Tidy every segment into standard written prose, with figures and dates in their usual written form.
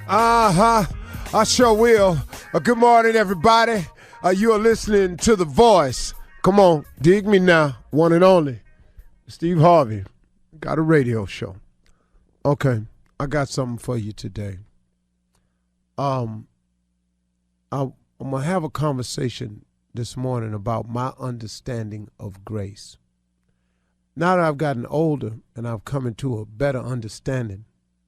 I sure will. Good morning, everybody. You are listening to The Voice. Come on, dig me now. One and only. Steve Harvey. Got a radio show. Okay, I got something for you today. I'm going to have a conversation this morning about my understanding of grace. Now that I've gotten older and I've come into a better understanding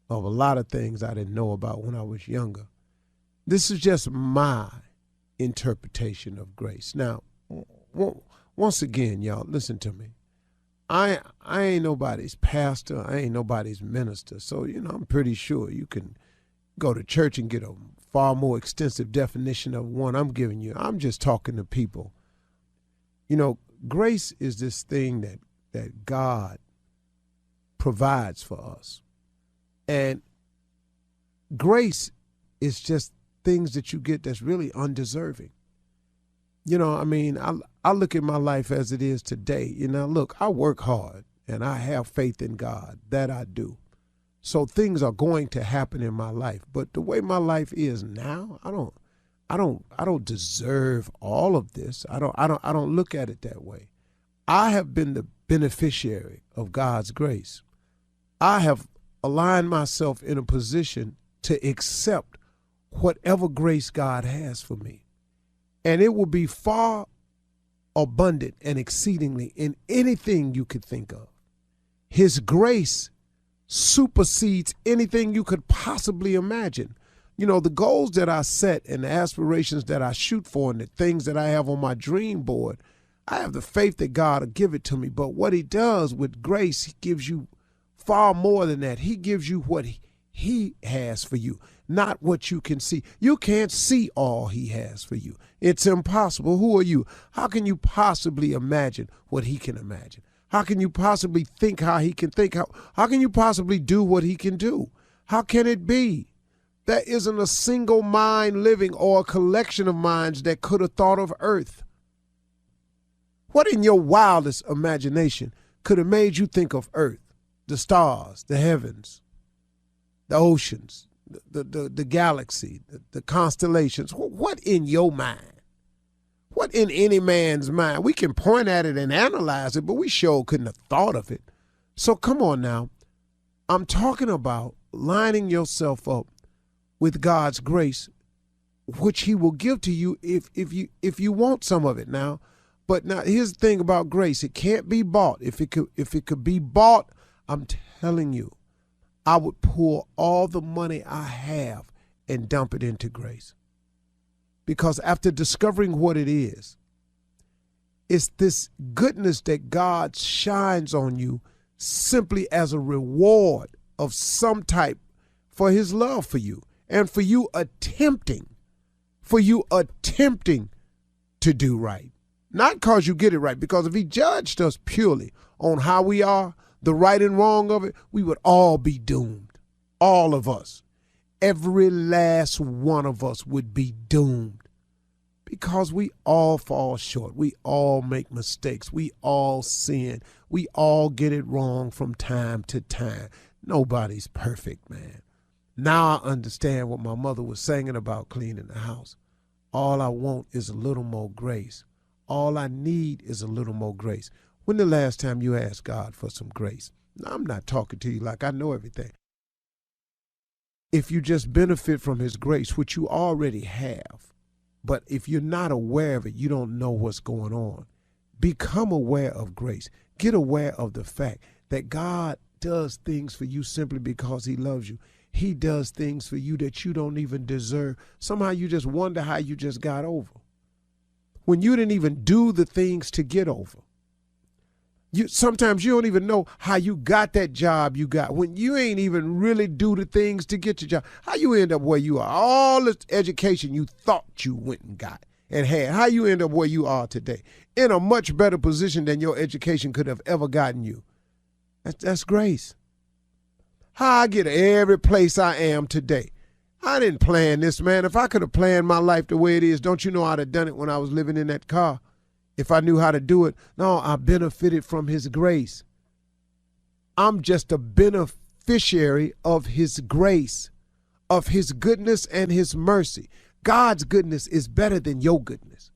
of a lot of things I didn't know about when I was younger, this is just my interpretation of grace. Now, once again, y'all, listen to me. I ain't nobody's pastor. I ain't nobody's minister. So, I'm pretty sure you can go to church and get a far more extensive definition of one I'm giving you. I'm just talking to people. Grace is this thing that God provides for us. And grace is just things that you get that's really undeserving. I look at my life as it is today. Look, I work hard and I have faith in God. That I do. So things are going to happen in my life. But the way my life is now, I don't deserve all of this. I don't look at it that way. I have been the beneficiary of God's grace. I have aligned myself in a position to accept whatever grace God has for me. And it will be far abundant and exceedingly in anything you could think of. His grace supersedes anything you could possibly imagine. The goals that I set and the aspirations that I shoot for and the things that I have on my dream board, I have the faith that God will give it to me. But what he does with grace, he gives you far more than that. He gives you what he has for you, not what you can see. You can't see all he has for you. It's impossible. Who are you? How can you possibly imagine what he can imagine? How can you possibly think how he can think? How can you possibly do what he can do? How can it be? There isn't a single mind living or a collection of minds that could have thought of earth. What in your wildest imagination could have made you think of earth, the stars, the heavens, the oceans, the galaxy, the constellations? What in your mind? What in any man's mind? We can point at it and analyze it, but we sure couldn't have thought of it. So come on now. I'm talking about lining yourself up with God's grace, which he will give to you if you want some of it now. But now here's the thing about grace. It can't be bought. If it could be bought, I'm telling you, I would pour all the money I have and dump it into grace. Because after discovering what it is, it's this goodness that God shines on you simply as a reward of some type for his love for you and for you attempting to do right. Not because you get it right, because if he judged us purely on how we are, the right and wrong of it, we would all be doomed. All of us. Every last one of us would be doomed because we all fall short. We all make mistakes. We all sin. We all get it wrong from time to time. Nobody's perfect, man. Now I understand what my mother was singing about cleaning the house. All I want is a little more grace. All I need is a little more grace. When the last time you asked God for some grace? Now, I'm not talking to you like I know everything. If you just benefit from his grace, which you already have, but if you're not aware of it, you don't know what's going on. Become aware of grace. Get aware of the fact that God does things for you simply because he loves you. He does things for you that you don't even deserve. Somehow you just wonder how you just got over, when you didn't even do the things to get over. Sometimes you don't even know how you got that job you got, when you ain't even really do the things to get your job. How you end up where you are? All this education you thought you went and got and had. How you end up where you are today, in a much better position than your education could have ever gotten you. That's grace. How I get every place I am today. I didn't plan this, man. If I could have planned my life the way it is, don't you know I'd have done it when I was living in that car? If I knew how to do it. No, I benefited from his grace. I'm just a beneficiary of his grace. of his goodness and his mercy. God's goodness is better than your goodness.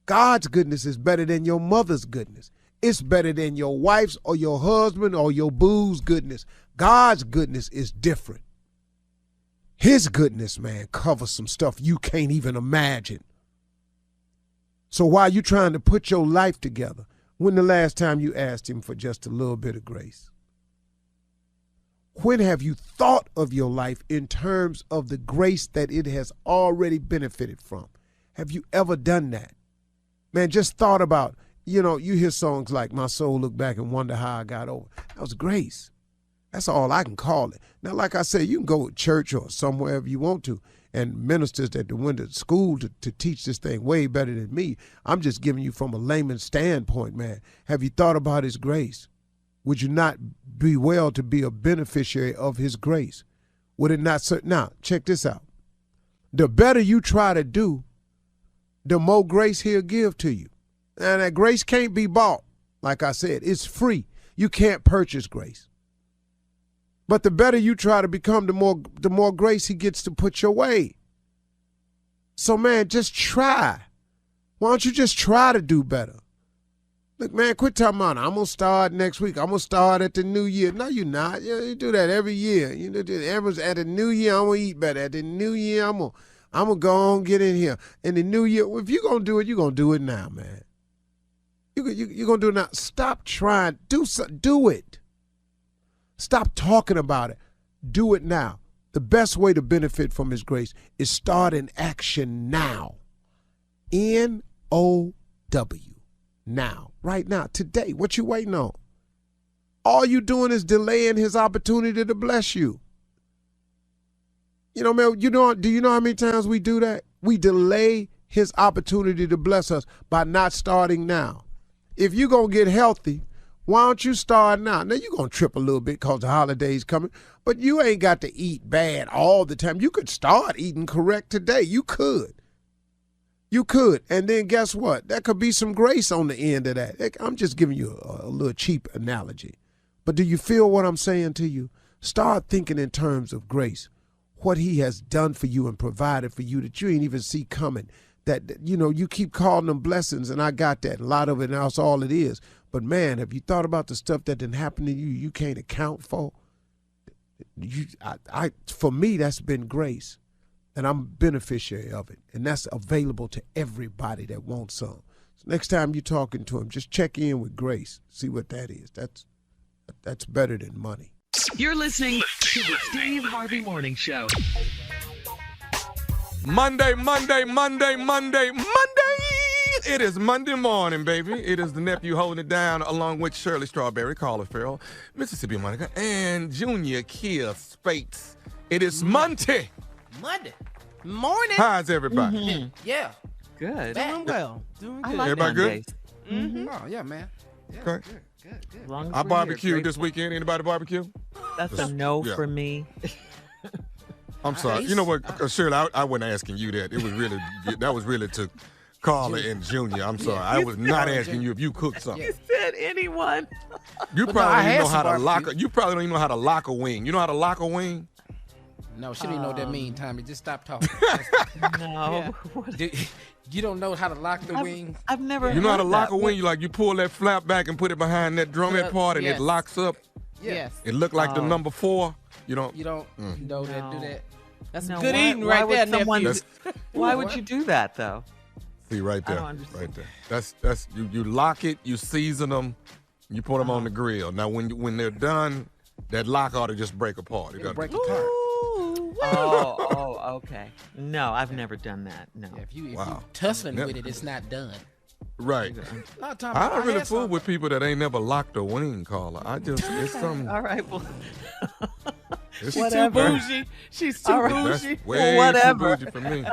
God's goodness is better than your mother's goodness. It's better than your wife's or your husband or your boo's goodness. God's goodness is different. His goodness, man, covers some stuff you can't even imagine. So while you're trying to put your life together, when the last time you asked him for just a little bit of grace? When have you thought of your life in terms of the grace that it has already benefited from? Have you ever done that? Man, just thought about, you hear songs like My Soul Look Back and Wonder How I Got Over. That was grace. That's all I can call it. Now, like I said, you can go to church or somewhere if you want to, and ministers that went to school to teach this thing way better than me. I'm just giving you from a layman's standpoint, man. Have you thought about his grace? Would you not be well to be a beneficiary of his grace? Would it not? Now, check this out. The better you try to do, the more grace he'll give to you. And that grace can't be bought. Like I said, it's free. You can't purchase grace. But the better you try to become, the more grace he gets to put your way. So, man, just try. Why don't you just try to do better? Look, man, quit talking about, I'm going to start next week. I'm going to start at the new year. No, you're not. You do that every year. At the new year, I'm going to eat better. At the new year, I'm going to go on get in here. In the new year, if you're going to do it, you're going to do it now, man. You're going to do it now. Stop trying. Do it. Stop talking about it. Do it now. The best way to benefit from his grace is start in action now. N-O-W. Now. Right now. Today. What you waiting on? All you doing is delaying his opportunity to bless you. Man, do you know how many times we do that? We delay his opportunity to bless us by not starting now. If you're going to get healthy, why don't you start now? Now, you're going to trip a little bit because the holiday's coming, but you ain't got to eat bad all the time. You could start eating correct today. You could. And then guess what? There could be some grace on the end of that. I'm just giving you a little cheap analogy. But do you feel what I'm saying to you? Start thinking in terms of grace. What he has done for you and provided for you that you ain't even see coming. That, you keep calling them blessings, and I got that. A lot of it, and that's all it is. But, man, have you thought about the stuff that didn't happen to you you can't account for? For me, that's been grace, and I'm a beneficiary of it, and that's available to everybody that wants some. So next time you're talking to him, just check in with grace. See what that is. That's better than money. You're listening to the Steve Harvey Morning Show. Monday. It is Monday morning, baby. It is the nephew holding it down along with Shirley Strawberry, Carla Farrell, Mississippi Monica, and Junior Kia Spates. It is Monday. Morning. How's everybody? Mm-hmm. Yeah. Good. Doing well. Doing good. I like Everybody Mondays. good? Mm-hmm. Oh, yeah, man. Yeah, Okay. Good. As long as I we're barbecued here, this weekend. Anybody barbecue? That's a no Yeah. for me. I'm sorry. You know what, Shirley, I wasn't asking you that. It was really, that was really to Carla and Junior. I'm sorry. I was not asking you if you cooked something. You said anyone. You But probably no, I don't had know how some to lock. barbecue. You probably don't even know how to lock a wing. You know how to lock a wing? No, she didn't know what that mean, Tommy. Just stop talking. No. You don't know how to lock the wing? I've never. You know how to heard lock that. a wing? You pull that flap back and put it behind that drumhead part, and yes. it locks up. Yes. It looked like the Oh. number 4. You don't. You don't know that, do No. that? That's No, good why- eating why right would there, someone- nephew. Why would you do that though? See right I there, don't understand. right there. That's you lock it, you season them, you put them on the grill. Now when they're done, that lock ought to just break apart. It It'll doesn't- break apart. Oh, okay. No, I've never done that. No. Yeah, if you Wow. tussling Never- with it, it's not done. Right. No, Tommy, I don't really had fool some. with people that ain't never locked a wing, Carla. It's something. All right. Well, It's Too whatever. bougie. She's too All right. That's bougie. way whatever. too bougie for me.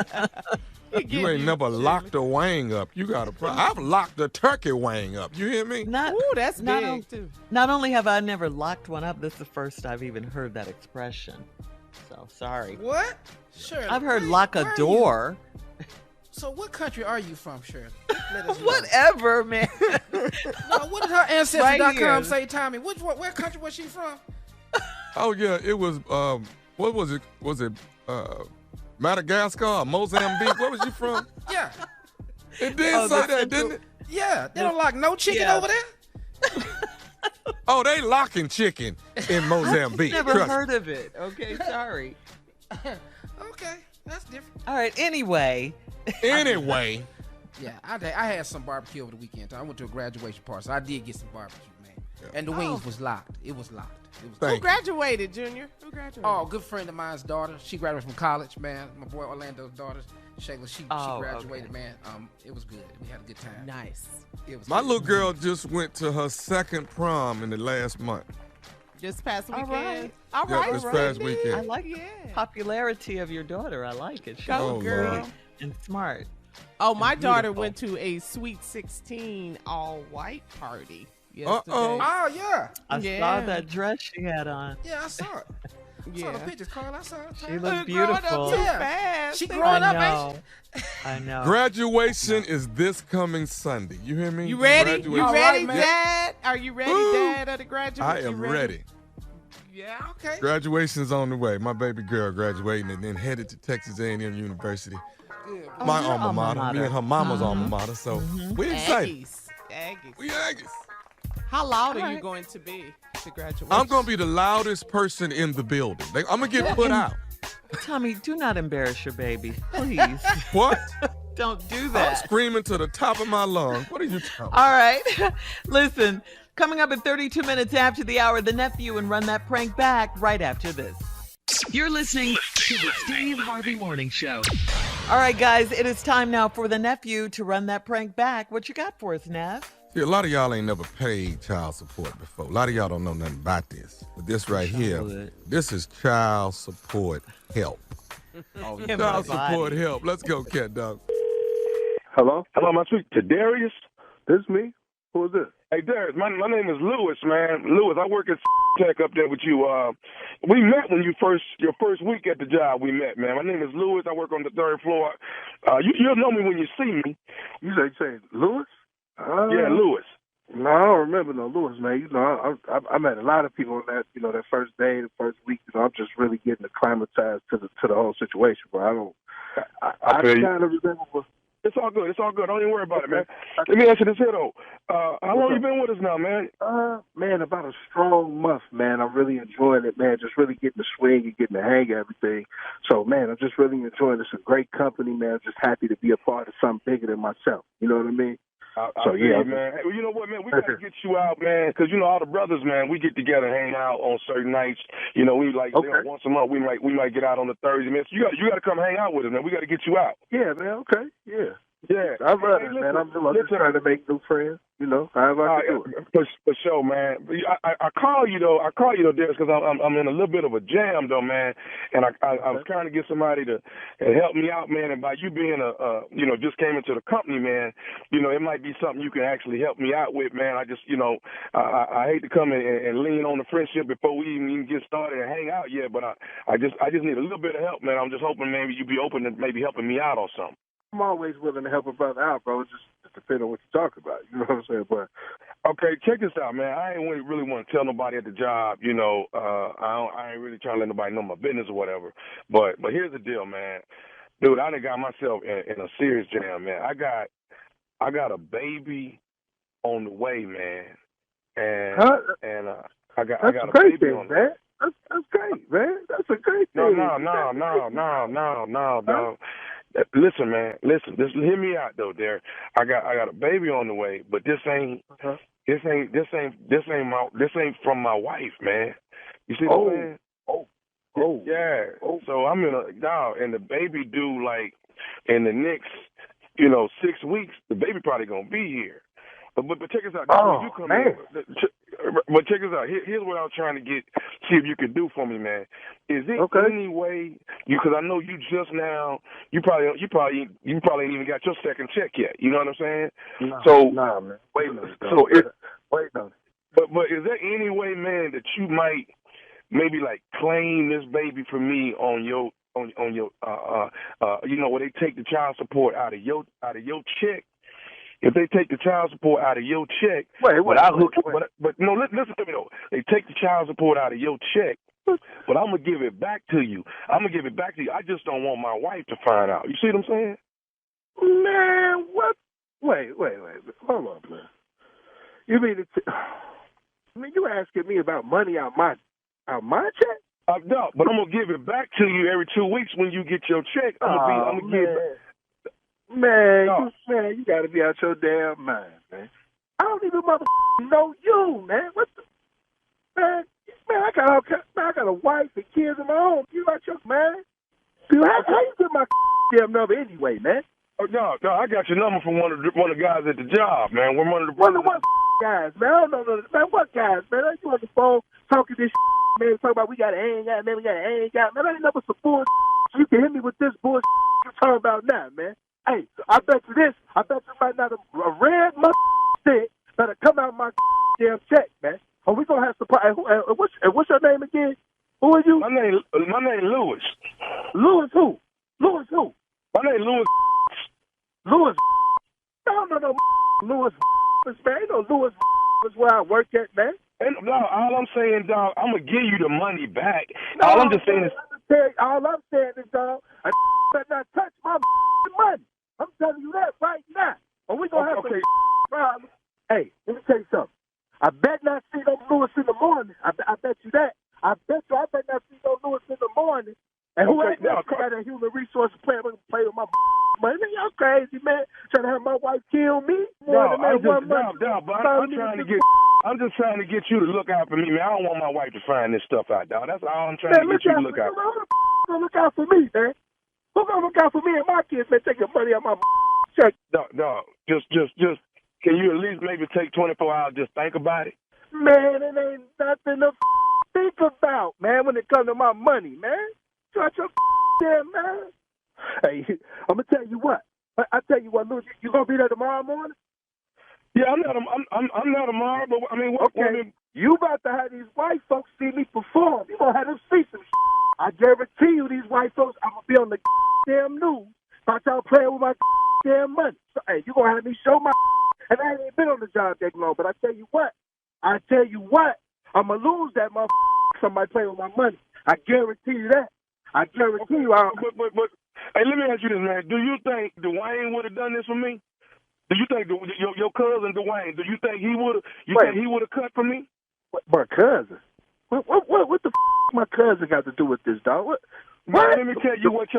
You ain't never locked a wing up. You got a I've locked a turkey wing up. You hear me? not. Ooh, that's not big, on- too. Not only have I never locked one up, this is the first I've even heard that expression. So sorry. What? Shirley. I've heard where- lock where a are you? door. So what country are you from, Shirley? Let us know. Whatever, man. No, what did her Ancestry.com Right say, Tommy? Where country was she from? Oh yeah, it was. What was it? Was it Madagascar or Mozambique. Where was you from? Yeah. It did say that, didn't it? Yeah. They don't lock no chicken over there. Oh, they locking chicken in Mozambique. Never Trust heard of it. Okay, sorry. Okay. That's different. All right, anyway. Anyway. Yeah, I had some barbecue over the weekend. I went to a graduation party, so I did get some barbecue, man. Yeah. And the wings was locked. It was locked. Who graduated, Junior? Who graduated? Oh, a good friend of mine's daughter. She graduated from college, man. My boy Orlando's daughter, Shayla, she graduated, man. It was good. We had a good time. Nice. It was My good. little girl just went to her second prom in the last month. This past weekend. All right. Yeah, this past weekend. I like popularity of your daughter. I like it. She's Go, girl. sweet and smart. Oh, my daughter beautiful. went to a Sweet 16 all-white party yesterday. Uh-oh. Oh, yeah. I saw that dress she had on. Yeah, I saw it. I saw the pictures, Carl. I saw it. She looked Growing up beautiful. too Yeah. fast. She growing up, I ain't know. I know. Graduation is this coming Sunday. You hear me? You ready? Graduation. You All ready, right, man. Dad? Are you ready, Dad, of the graduation? I am ready. Yeah, okay. Graduation's on the way. My baby girl graduating and then headed to Texas A&M University. Good. My your alma mater. Me and her mama's alma mater. So we excited. Aggies. We Aggies. How loud are you right. going to be to graduate? I'm going to be the loudest person in the building. I'm going to get put out. Tommy, do not embarrass your baby. Please. What? Don't do I'm that. screaming to the top of my lungs. What are you talking about? All right. Listen, coming up at 32 minutes after the hour, the nephew and Run That Prank Back right after this. You're listening to the Steve Harvey Morning Show. All right, guys, it is time now for the nephew to run that prank back. What you got for us, Nev? See, a lot of y'all ain't never paid child support before. A lot of y'all don't know nothing about this. But this right here, this is child support help. Child support help. Let's go, cat dog. Hello? Hello, am I speaking to Darius? This is me. Who is this? Hey, Darius, my name is Lewis, man. Lewis, I work at Tech up there with you. We met when your first week at the job we met, man. My name is Lewis. I work on the third floor. You'll know me when you see me. You say Lewis? Yeah, Lewis. No, I don't remember no Lewis, man. You know, I met a lot of people on that, that first day, the first week. I'm just really getting acclimatized to the whole situation, bro. I kind of remember. It's all good. It's all good. Don't even worry about it, man. Let me ask you this here, though. How long you been with us now, man? Man, about a strong month, man. I'm really enjoying it, man. Just really getting the swing and getting the hang of everything. So, man, I'm just really enjoying this. It's a great company, man. I'm just happy to be a part of something bigger than myself. You know what I mean? Yeah, man. Hey, well, you know what, man? We got to get you out, man, because, all the brothers, man, we get together and hang out on certain nights. We once a month, we might get out on the Thursday, man. So you got to come hang out with us, man. We got to get you out. Yeah, man. Okay. Yeah. Yeah. I love it, man. I'm just trying to make new friends, however I can do it. For sure, man. I call you, though. Dennis, because I'm in a little bit of a jam, though, man. And I was trying to get somebody to help me out, man. And by you being just came into the company, man, it might be something you can actually help me out with, man. I just, I hate to come and lean on the friendship before we even get started and hang out yet. But I just need a little bit of help, man. I'm just hoping maybe you'd be open to maybe helping me out or something. I'm always willing to help a brother out, bro. It just depends on what you talk about. You know what I'm saying? But okay, check this out, man. I ain't really want to tell nobody at the job. I ain't really trying to let nobody know my business or whatever. But here's the deal, man. Dude, I done got myself in a serious jam, man. I got a baby on the way, man. And I got a baby thing, on the way. That's great, man. That's a great thing. No. Listen, man. Listen. Just hear me out, though. There, I got a baby on the way, but this ain't from my wife, man. You see what I'm saying? Yeah. So I'm in and the baby due like in the next, 6 weeks. The baby probably gonna be here. But check us out. You come in. But check us out. Here's what I was trying to see if you could do for me, man. Is it any way because I know you just now you probably ain't even got your second check yet. You know what I'm saying? Nah, man. Wait a minute. Wait a minute. But is there any way, man, that you might maybe like claim this baby for me on your where they take the child support out of your check? If they take the child support out of your check, but no, listen to me though. They take the child support out of your check, But I'm gonna give it back to you. I just don't want my wife to find out. You see what I'm saying? Man, what? Wait. Hold on, man. You mean you asking me about money out my check? No, but I'm gonna give it back to you every 2 weeks when you get your check. I'm gonna give it back. Man, you gotta be out your damn mind, man. I don't even know you, man. What the man? I got a wife and kids of my own. You out your man? Dude, how you get my damn number anyway, man? Oh no, I got your number from one of the guys at the job, man. We're one of the what guys, man? I don't know, man. What guys, man? You on the phone talking this man, talking about we got to hang out, man. Man, I ain't never some bullshit. You can hit me with this bullshit you're talking about now, man. Hey, I bet you might not a red stick better come out of my damn check, man. Or we gonna have to. What's your name again? Who are you? My name Lewis. Lewis who? Lewis who? My name Lewis. Lewis. No. Lewis. Man, ain't no Lewis is where I work at, man. And no, all I'm saying, dog, I'm gonna give you the money back. All I'm just saying is, dog, I better not touch my money. I'm telling you that right now. Or we gonna have a problem. Hey, let me tell you something. I bet not see no Lewis in the morning. I bet you that. I bet not see no Lewis in the morning. And who ain't got a human resource plan to play with my money? Y'all crazy, man. Trying to have my wife kill me? I'm just trying to get you to look out for me, man. I don't want my wife to find this stuff out, dog. That's all I'm trying to get you to look out for. Who's gonna look out for me, man? Who's gonna look out for me and my kids, man? Taking money out my check. Dog, just, can you at least maybe take 24 hours, just think about it? Man, it ain't nothing to think about, man, when it comes to my money, man. Shut your damn man. Hey, I'm gonna tell you what. I tell you what, Louis, you gonna be there tomorrow morning? Yeah, I'm not tomorrow, but I mean, okay. You about to have these white folks see me perform. You gonna have them see some shit. I guarantee you, these white folks, I'm gonna be on the damn news about y'all playing with my damn money. So, hey, you gonna have me show my and I ain't been on the job that long, but I tell you what, I'm gonna lose that motherfucker. Somebody playing with my money. I guarantee you that. I guarantee you. But hey, let me ask you this, man. Do you think Dwayne would have done this for me? Do you think your cousin Dwayne? Do you think he would have? Think he would have cut for me? My cousin? What the my cousin got to do with this, dog? What? Let me tell you what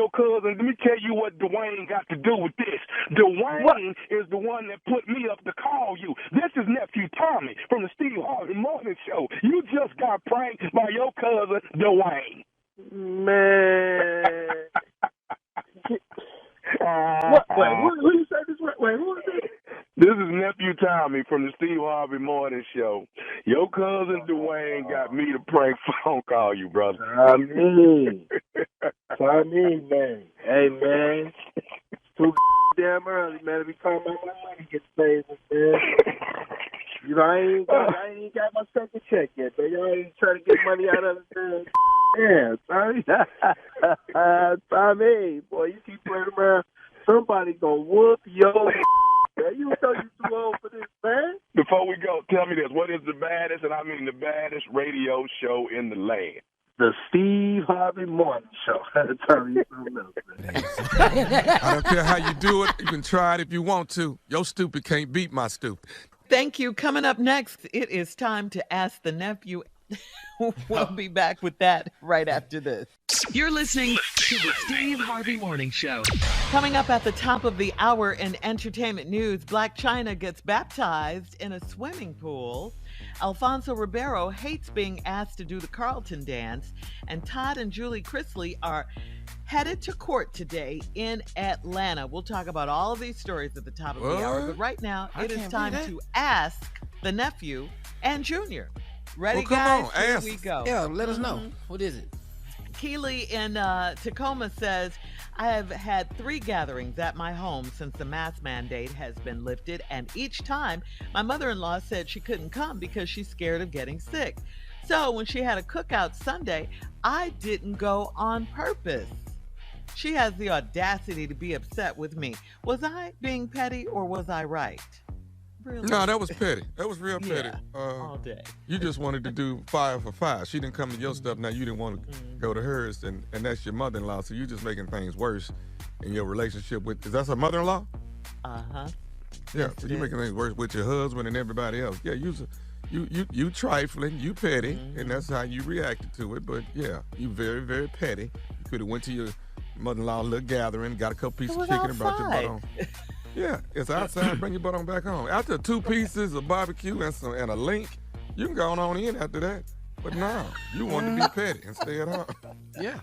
Dwayne got to do with this. Dwayne is the one that put me up to call you. This is nephew Tommy from the Steve Harvey Morning Show. You just got pranked by your cousin Dwayne. Man. Who you say this? Wait, who is this? This is nephew Tommy from the Steve Harvey Morning Show. Your cousin Dwayne got me to prank phone call you, brother. I mean, man. Hey, man. Too damn early, man. To be talking about my money gets saved, man. You know, I ain't even got my second check yet, but y'all ain't trying to get money out of the damn. Tommy, boy, you keep playing around. Somebody gonna whoop your you know you too old for this, man. Before we go, tell me this. What is the baddest, and I mean the baddest radio show in the land? The Steve Harvey Morning Show. Tell you something else, man. I don't care how you do it. You can try it if you want to. Your stupid can't beat my stupid. Thank you. Coming up next, it is time to ask the nephew. We'll be back with that right after this. You're listening to the Steve Harvey Morning Show. Coming up at the top of the hour in entertainment news, Blac Chyna gets baptized in a swimming pool. Alfonso Ribeiro hates being asked to do the Carlton dance. And Todd and Julie Chrisley are headed to court today in Atlanta. We'll talk about all of these stories at the top of the hour. But right now, it is time to ask the nephew and Junior. Ready, guys? Here we go. Yeah, let us know. What is it? Keely in Tacoma says, I have had 3 gatherings at my home since the mask mandate has been lifted, and each time my mother-in-law said she couldn't come because she's scared of getting sick. So when she had a cookout Sunday, I didn't go on purpose. She has the audacity to be upset with me. Was I being petty or was I right? Really? No, that was petty. That was real petty. All day. You just wanted to do 5 for 5. She didn't come to your stuff. Now you didn't want to go to hers, and that's your mother-in-law. So you just making things worse in your relationship with. Is that her mother-in-law? Uh-huh. Yeah. Yes, So it you is. making things worse with your husband and everybody else. Yeah. You trifling. You petty, and that's how you reacted to it. But yeah, you very, very petty. You could have went to your mother-in-law little gathering, got a couple pieces of chicken and brought your butt on. Yeah, it's outside. Bring your butt on back home. After 2 pieces of barbecue and a link, you can go on in after that. But no, you wanted to be petty and stay at home. Yeah.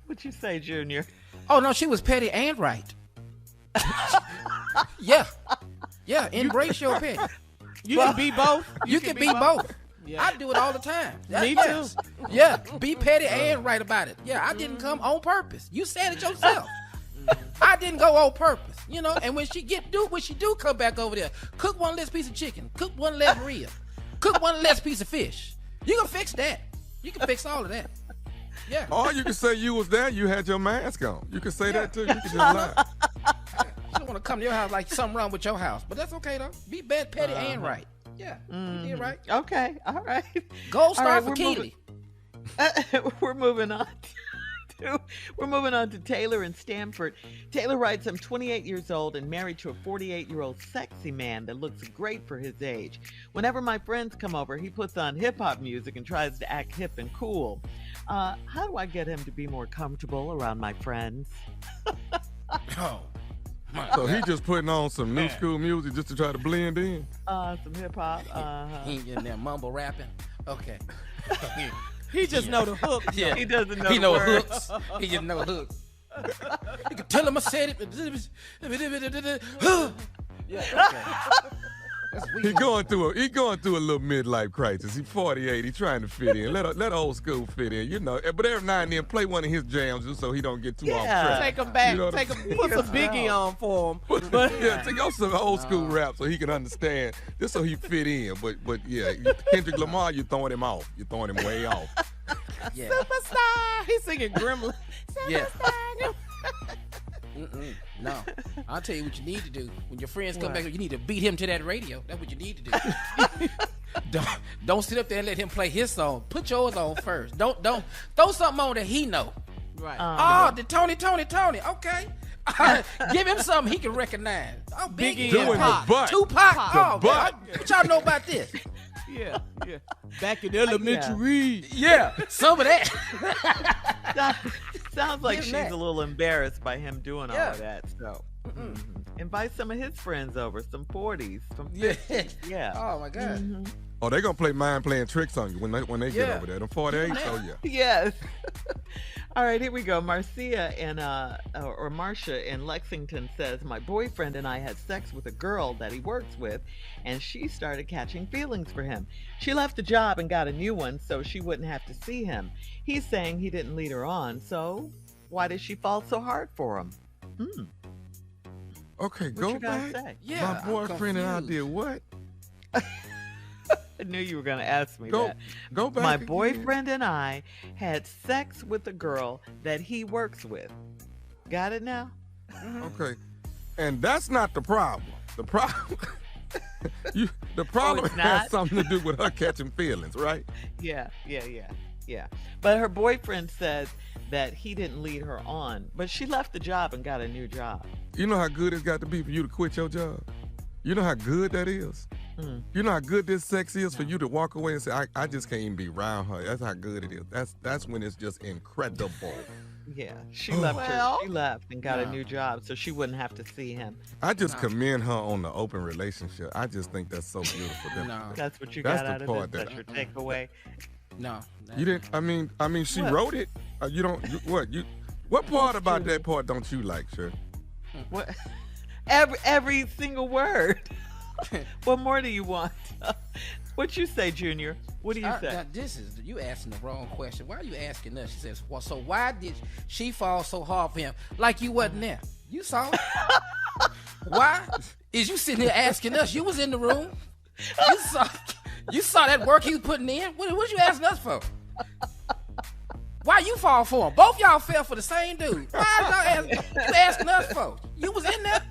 What you say, Junior? Oh no, she was petty and right. Yeah. Yeah. Embrace your petty. You can be both. You can be both. Yeah. I do it all the time. Me Yes. too. Yeah, be petty and right about it. Yeah, I didn't come on purpose. You said it yourself. I didn't go on purpose, And when she do come back over there, cook one less piece of chicken, cook one less rib, cook one less piece of fish. You can fix that. You can fix all of that. Yeah. Or you can say you was there, you had your mask on. You can say that too. You can just lie. She don't want to come to your house like something wrong with your house, but that's okay though. Be bad, petty, and right. Yeah, you did right. Okay, all right. Gold star All right, for Keely. We're moving on. We're moving on to Taylor in Stamford. Taylor writes, I'm 28 years old and married to a 48-year-old sexy man that looks great for his age. Whenever my friends come over, he puts on hip-hop music and tries to act hip and cool. How do I get him to be more comfortable around my friends? Oh. So he just putting on some new school music just to try to blend in? Some hip-hop. He ain't in there mumble rapping. Okay. He just know the hook. Yeah. He doesn't know He the know words. hooks. He just know hooks. You can tell him I said it. Yeah. Okay. That's He weak. going through a little midlife crisis. He's 48. He's trying to fit in. Let old school fit in, But every now and then, play one of his jams just so he don't get too off track. Take him back. You know what Take I'm him. Put some Biggie on for him. But Yeah, take off some old school rap so he can understand, just so he fit in. But yeah, Kendrick Lamar, you throwing him off. You're throwing him way off. Yeah. Superstar. He's singing Gremlin. Yeah. No. I'll tell you what you need to do. When your friends come back, you need to beat him to that radio. That's what you need to do. Don't sit up there and let him play his song. Put yours on first. Don't throw something on that he know. Right. The Tony. Okay. Give him something he can recognize. Oh, Biggie Doing and the Pac. butt. Tupac. The butt. What y'all know about this? Yeah. Back in elementary. Yeah, some of that. Sounds like Give she's him that. a little embarrassed by him doing all Yeah. of that. So invite some of his friends over, some 40s, some Yeah. 50s. Yeah. Oh my God. Oh, they gonna play mind playing tricks on you when they get Yeah. over there. Them 48. Oh yeah. Yes. All right, here we go. Marcia or Marcia in Lexington says, my boyfriend and I had sex with a girl that he works with, and she started catching feelings for him. She left the job and got a new one so she wouldn't have to see him. He's saying he didn't lead her on, so why did she fall so hard for him? Okay, What go you guys back. say? Yeah, My I'm boyfriend and I did confused. what? I knew you were going to ask me that. Go back. My again. boyfriend and I had sex with a girl that he works with. Got it now? Okay, and that's not the problem. The problem. The problem it's has not? something to do with her catching feelings, right? Yeah. But her boyfriend says that he didn't lead her on, but she left the job and got a new job. You know how good it's got to be for you to quit your job? You know how good that is? You know how good this sex is for you to walk away and say, I just can't even be around her. That's how good it is. That's when it's just incredible. Yeah, she left Well- She left and got a new job so she wouldn't have to see him. I just commend her on the open relationship. I just think that's so beautiful. No. That's what you That's got the out of part this. that- That's your takeaway. No. You didn't. I mean, she What? wrote it. You don't. What part about that part don't you like, sir? What? Every single word. What more do you want? What you say, Junior? What do you say? Now, you asking the wrong question. Why are you asking us? She says, well, so why did she fall so hard for him? Like you wasn't there. You saw it. Why is you sitting here asking us? You was in the room. You saw that work he was putting in. What you asking us for? Why you fall for him? Both y'all fell for the same dude. Why you asking us for? You was in there.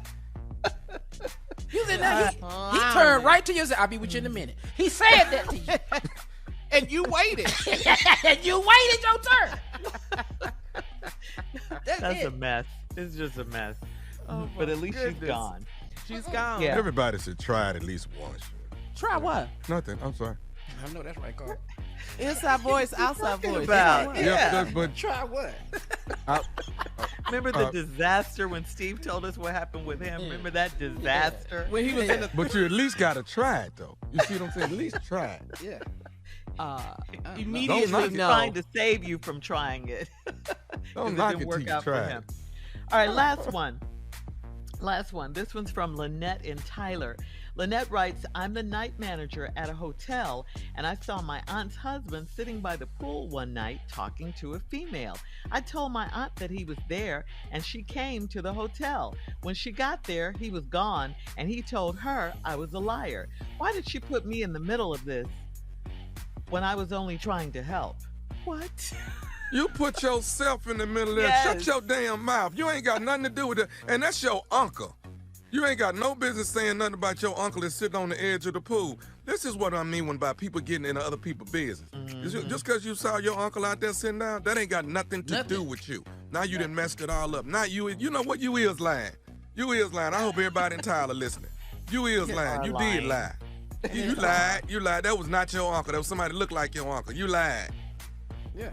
You was in there. Yeah, he turned right to you and said, "I'll be with you in a minute." He said that to you. And you waited. And you waited your turn. That's a mess. It's just a mess. But at least she's gone. She's gone. Yeah. Everybody should try it at least once. Try what? Nothing. I'm sorry. I know that's right, Carl. Inside voice, outside voice. About. Yeah, but Try what? Remember the disaster when Steve told us what happened with him? Remember that disaster? When he was in the but you at least gotta try it though. You see what I'm saying? At least try it. Yeah. immediately knock it. no. Trying to save you from trying it. Don't 'Cause knock didn't it work till you out for try him. it. All right, last one. This one's from Lynette in Tyler. Lynette writes, I'm the night manager at a hotel, and I saw my aunt's husband sitting by the pool one night talking to a female. I told my aunt that he was there, and she came to the hotel. When she got there, he was gone, and he told her I was a liar. Why did she put me in the middle of this when I was only trying to help? What? You put yourself in the middle of that. Yes. Shut your damn mouth. You ain't got nothing to do with it. And that's your uncle. You ain't got no business saying nothing about your uncle that's sitting on the edge of the pool. This is what I mean when by people getting into other people's business. Just because you saw your uncle out there sitting down, that ain't got nothing to do with you. Now you done messed it all up. Now you know what? You is lying. You is lying. I hope everybody in Tyler listening. You is lying. You did lie. You lied. You lied. That was not your uncle. That was somebody that looked like your uncle. You lied. Yeah.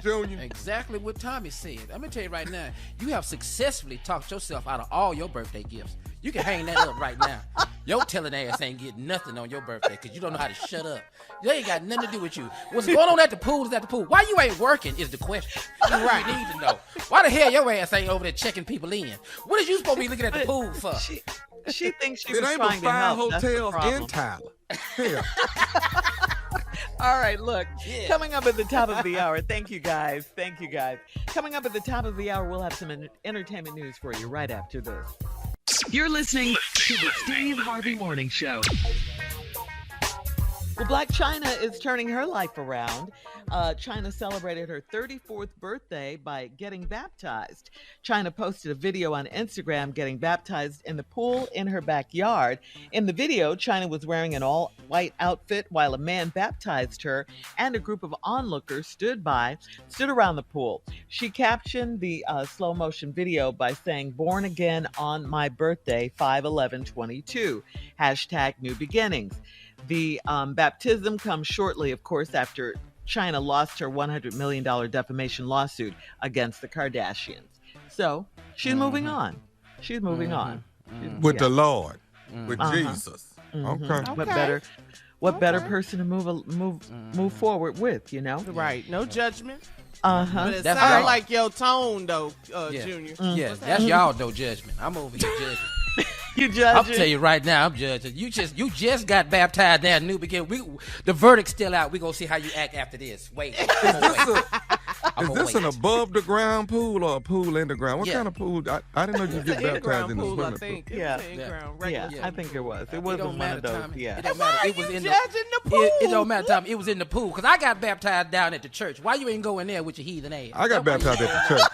Junior. Exactly what Tommy said. I'm gonna tell you right now, you have successfully talked yourself out of all your birthday gifts. You can hang that up right now. Your telling ass ain't getting nothing on your birthday because you don't know how to shut up. They ain't got nothing to do with you. What's going on at the pool is at the pool. Why you ain't working is the question. Right. You need to know. Why the hell your ass ain't over there checking people in? What is you supposed to be looking at the pool for? She thinks she It was ain't but trying to 5 help. That's the hotels problem. in Tyler. Hell. All right, look. Yeah. Coming up at the top of the hour. Thank you, guys. Thank you, guys. Coming up at the top of the hour, we'll have some entertainment news for you right after this. You're listening to the Steve Harvey Morning Show. Well, Black China is turning her life around. China celebrated her 34th birthday by getting baptized. China posted a video on Instagram getting baptized in the pool in her backyard. In the video, China was wearing an all-white outfit while a man baptized her, and a group of onlookers stood around the pool. She captioned the slow-motion video by saying, "Born again on my birthday, 5/11/22, #New Beginnings." The baptism comes shortly, of course, after China lost her $100 million defamation lawsuit against the Kardashians. So she's moving on. She's moving on. With the Lord. With Jesus. Okay. What better person to move forward with, you know? Right. No judgment. Uh-huh. But it That's sounds right. like your tone, though, Yeah. Junior. Yeah, that's y'all no judgment. I'm over here judging. You judge I'll tell you right now, I'm judging. You just got baptized there, New Beginning. The verdict's still out. We gonna see how you act after this. Wait. Is this an above the ground pool or a pool in the ground? What kind of pool? I didn't know you get baptized in the pool, I swimming pool. think. Yeah. It was an in-ground, regular Yeah, swimming I think it was. It It wasn't don't one of matter, those. Tommy. Yeah. It don't matter. It was in judging the pool? It don't matter, Tommy. It was in the pool because I got baptized down at the church. Why you ain't go in there with your heathen ass? I got baptized at the church.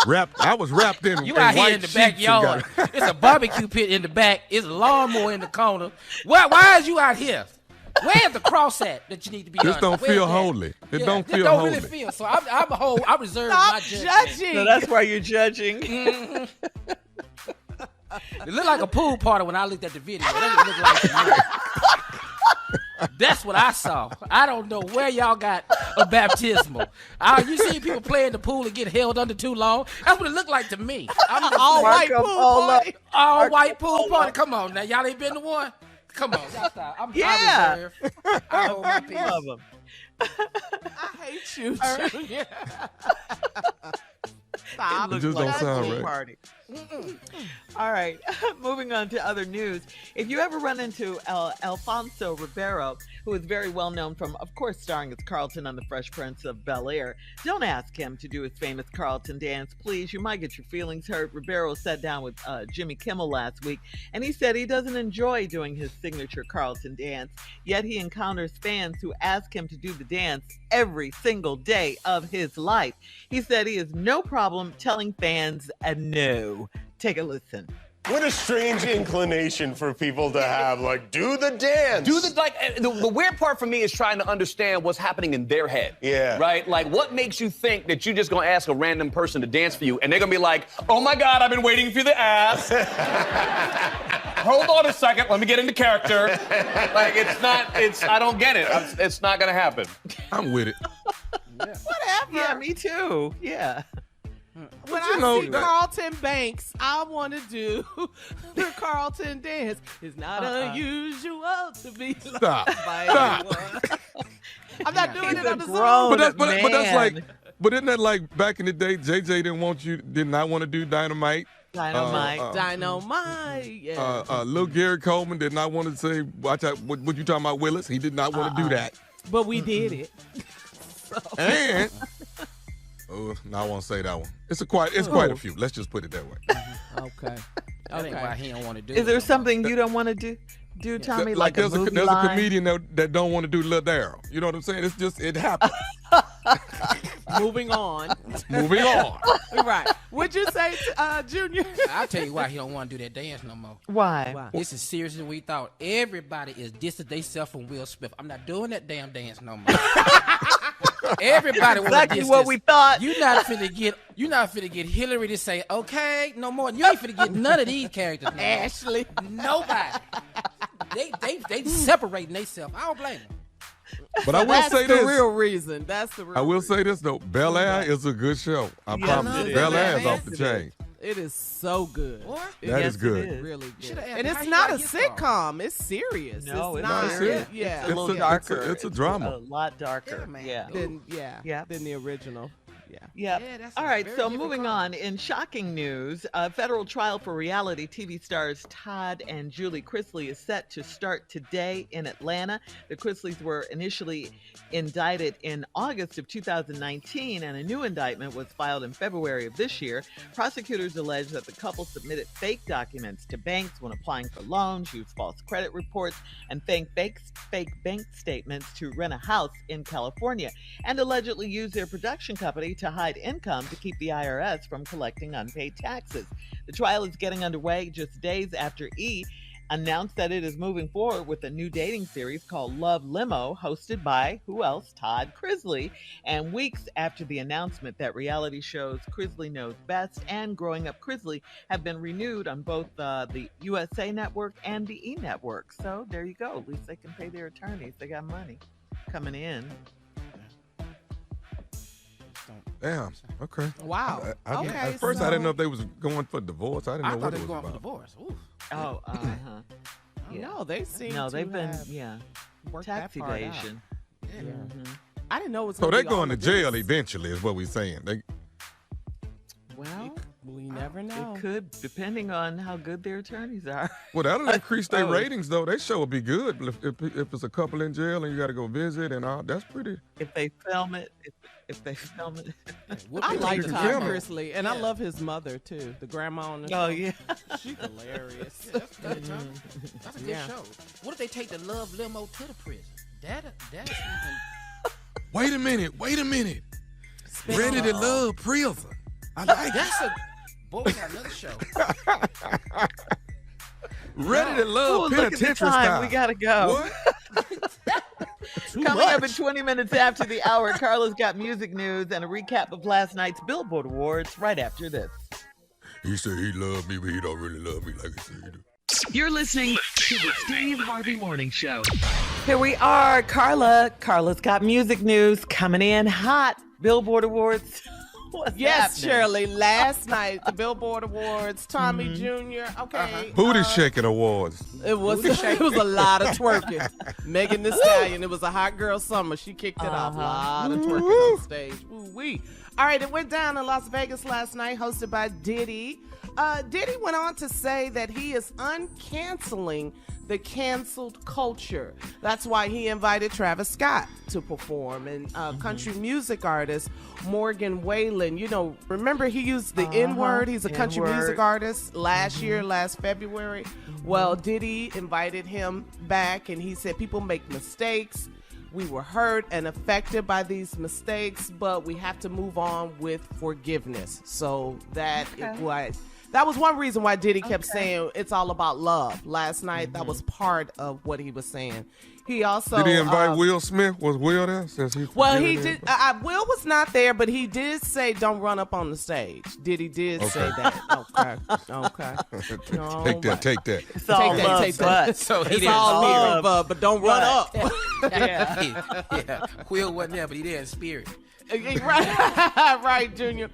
I was wrapped in You in out white here in the sheets and backyard. got- It's a barbecue pit in the back. It's a lawnmower in the corner. Why is you out here? Where's the cross at that you need to be This under? don't Where's feel that? holy. It don't this feel don't holy. really feel. So I reserve my Stop judgment. judging. So that's why you're judging. It looked like a pool party when I looked at the video. It doesn't look like to me. That's what I saw. I don't know where y'all got a baptismal. You see people play in the pool and get held under too long. That's what it looked like to me. I'm just All white Marco pool Polo. party. all white pool party. Come on now, y'all ain't been to one. Come on, y'all stop. I reserve. I hold my peace. Love 'em. I hate you, Junior. Stop. It just don't like a sound pool right. party. All right, moving on to other news. If you ever run into Alfonso Ribeiro, who is very well known from, of course, starring as Carlton on The Fresh Prince of Bel-Air, don't ask him to do his famous Carlton dance, please. You might get your feelings hurt. Ribeiro sat down with Jimmy Kimmel last week, and he said he doesn't enjoy doing his signature Carlton dance, yet he encounters fans who ask him to do the dance every single day of his life. He said he has no problem telling fans no. Take a listen. What a strange inclination for people to have. Like, do the dance. The weird part for me is trying to understand what's happening in their head. Yeah. Right? Like, what makes you think that you're just gonna ask a random person to dance for you and they're gonna be like, oh my God, I've been waiting for the ass. Hold on a second, let me get into character. Like, I don't get it. It's not gonna happen. I'm with it. Whatever. Yeah, me too. Yeah. When I see Carlton Banks, I want to do the Carlton dance. It's not unusual to be loved by anyone. I'm not doing it on the Zoom. But that's like, but isn't that like back in the day? JJ did not want to do Dynamite. Dynamite. Yeah. Lil Gary Coleman did not want to say, watch out, what you talking about, Willis? He did not want to do that. But we did it. And no, I won't say that one. It's quite a few. Let's just put it that way. Okay. That ain't why he don't want to do Is it. there something you don't want to do, Tommy? Like there's a comedian that don't want to do Lil Darryl. You know what I'm saying? It's just, it happens. Moving on. Moving on. Right. Would you say, Junior? I'll tell you why he don't want to do that dance no more. Why? This is serious than we thought. Everybody is distancing themselves from Will Smith. I'm not doing that damn dance no more. Everybody exactly what we thought. You're not finna get Hillary to say, okay, no more. You ain't finna get none of these characters no more. Ashley. Nobody. They separating themselves. I don't blame them. But I will say this. That's the real reason. I will say this, though. Bel Air is a good show. I promise you. Bel Air is off the chain. It is so good. That is good. It's really good. And it's not a sitcom. It's serious. No, it's not. serious. Yeah. It's a little darker. It's a drama. A lot darker. Than the original. Yeah. That's All a right, very so different moving call. on, in shocking news, a federal trial for reality TV stars Todd and Julie Chrisley is set to start today in Atlanta. The Chrisleys were initially indicted in August of 2019, and a new indictment was filed in February of this year. Prosecutors allege that the couple submitted fake documents to banks when applying for loans, used false credit reports, and fake bank statements to rent a house in California, and allegedly used their production company to hide income to keep the IRS from collecting unpaid taxes. The trial is getting underway just days after E! Announced that it is moving forward with a new dating series called Love Limo, hosted by, who else? Todd Chrisley, and weeks after the announcement that reality shows Chrisley Knows Best and Growing Up Chrisley have been renewed on both the USA Network and the E! Network. So there you go. At least they can pay their attorneys. They got money coming in. Damn. Okay. Wow. At first, I didn't know if they was going for divorce. I didn't know what it was going about. for divorce. Ooh. Oh, No, they seem they've been, worked tax that part out. evasion. I didn't know it was So gonna they're be all going to of jail this. eventually, is what we're saying. Well, We never know. it could, depending on how good their attorneys are. Well, that'll increase their ratings, though. Their show will be good. If it's a couple in jail and you got to go visit and all, that's pretty. If they film it, if they film it. I like can Todd film it. Chrisley, and I love his mother too. The grandma on the Oh show. yeah. She's hilarious. That's good, Tom. That's a good show. What if they take the Love Limo to the prison? That's even. Wait a minute. Ready to love prison. I like That's a. Boy, we got another show. Ready to love Ooh, look at the penitentiary time. style. We gotta go. What? Coming up at 20 minutes after the hour, Carla's got music news and a recap of last night's Billboard Awards right after this. He said he loved me, but he don't really love me like he said he do. You're listening to the Steve Harvey Morning Show. Here we are, Carla. Carla's got music news coming in hot. Billboard Awards. What's Yes, happening? Shirley. Last night, the Billboard Awards, Tommy Jr. Okay. Booty shaking awards. It was a lot of twerking. Megan Thee Stallion. It was a hot girl summer. She kicked it off. A lot of twerking on stage. Woo-wee. All right, it went down in Las Vegas last night, hosted by Diddy. Diddy went on to say that he is uncanceling the canceled culture. That's why he invited Travis Scott to perform, and country music artist Morgan Wallen. You know, remember he used the N-word. He's a country N-word. music artist. Last February. Well, Diddy invited him back, and he said people make mistakes. We were hurt and affected by these mistakes, but we have to move on with forgiveness. So that is what That was one reason why Diddy kept saying it's all about love. Last night, that was part of what he was saying. He also did he invite Will Smith? Was Will there? Well, he did. Will was not there, but he did say, "Don't run up on the stage." Diddy did say that. Okay. No, take that. It's all love, take that. So he It's didn't all love, love, but don't run up. yeah. Will wasn't there, but he there in spirit. right, Junior.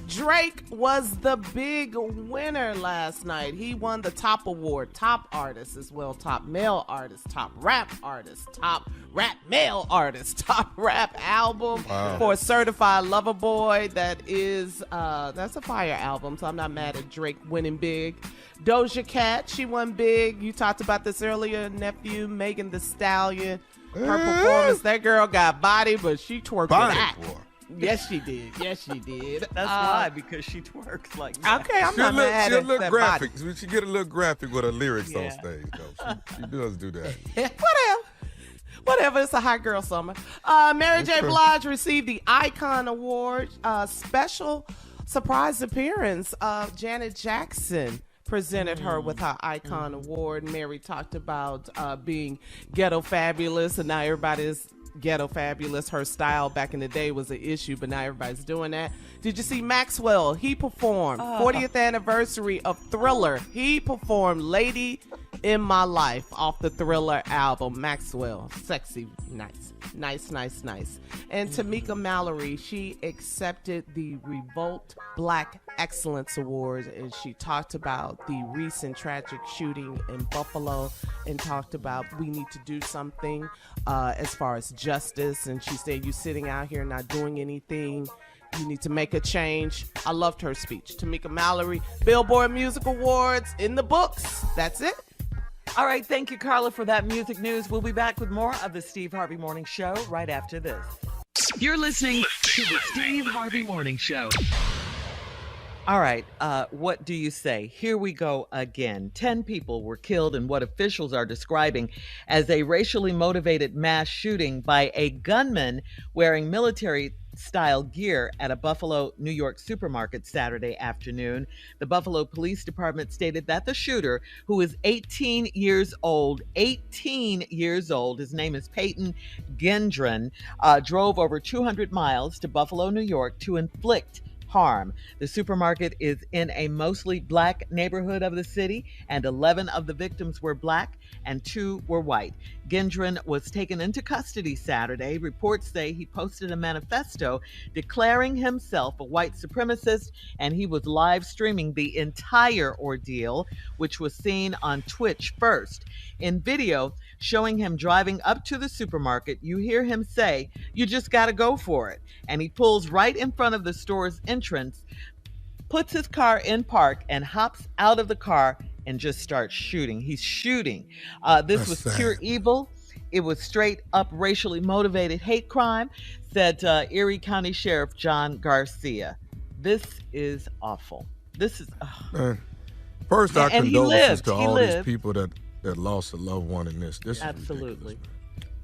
Drake was the big winner last night. He won the top award, top artist as well, top male artist, top rap artist, top rap male artist, top rap album for Certified Lover Boy. That's a fire album, so I'm not mad at Drake winning big. Doja Cat, she won big. You talked about this earlier, nephew, Megan Thee Stallion. Her performance, that girl got body, but she twerked that. Yes, she did. That's why, because she twerks like that. Okay, I'm not mad at that graphic. body. She get a little graphic with her lyrics on stage, though. She does do that. Whatever. It's a hot girl summer. Mary J. Blige received the Icon Award. Special surprise appearance of Janet Jackson presented her with her Icon Award. Mary talked about being ghetto fabulous, and now everybody's ghetto fabulous. Her style back in the day was an issue, but now everybody's doing that. Did you see Maxwell? He performed 40th anniversary of Thriller. He performed Lady in My Life off the Thriller album. Maxwell, sexy, nice. And Tamika Mallory, she accepted the Revolt Black Excellence Award, and she talked about the recent tragic shooting in Buffalo and talked about we need to do something as far as justice. And she said, you sitting out here not doing anything, you need to make a change. I loved her speech. Tamika Mallory, Billboard Music Awards in the books. That's it. All right, thank you, Carla, for that music news. We'll be back with more of the Steve Harvey Morning Show right after this. You're listening to the Steve Harvey Morning Show. All right, what do you say? Here we go again. 10 people were killed in what officials are describing as a racially motivated mass shooting by a gunman wearing military-style gear at a Buffalo, New York supermarket Saturday afternoon. The Buffalo Police Department stated that the shooter, who is 18 years old, his name is Peyton Gendron, drove over 200 miles to Buffalo, New York to inflict harm. The supermarket is in a mostly black neighborhood of the city, and 11 of the victims were black and 2 were white. Gendron was taken into custody Saturday. Reports say he posted a manifesto declaring himself a white supremacist, and he was live streaming the entire ordeal, which was seen on Twitch first. In video showing him driving up to the supermarket, you hear him say, "You just got to go for it." And he pulls right in front of the store's entrance, puts his car in park, and hops out of the car and just starts shooting. He's shooting. This was pure evil. It was straight up racially motivated hate crime, said Erie County Sheriff John Garcia. This is awful. This is... First, our condolences to all lived. these people that lost a loved one in this. This Absolutely. is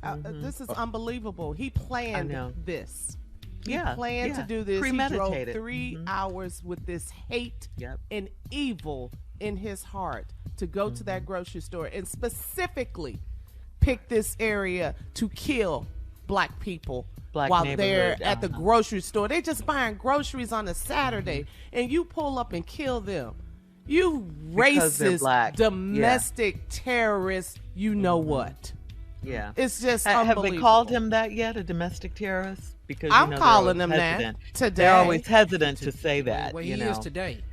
ridiculous, This is unbelievable. He planned this. He planned to do this. He drove 3 hours with this hate and evil in his heart to go to that grocery store and specifically pick this area to kill black people while they're at the grocery store. They're just buying groceries on a Saturday, and you pull up and kill them. You racist, domestic terrorist, you know what? Yeah. It's just Have unbelievable. they called him that yet, a domestic terrorist? Because I'm calling him that today. They're always hesitant to say that. Well, he is today.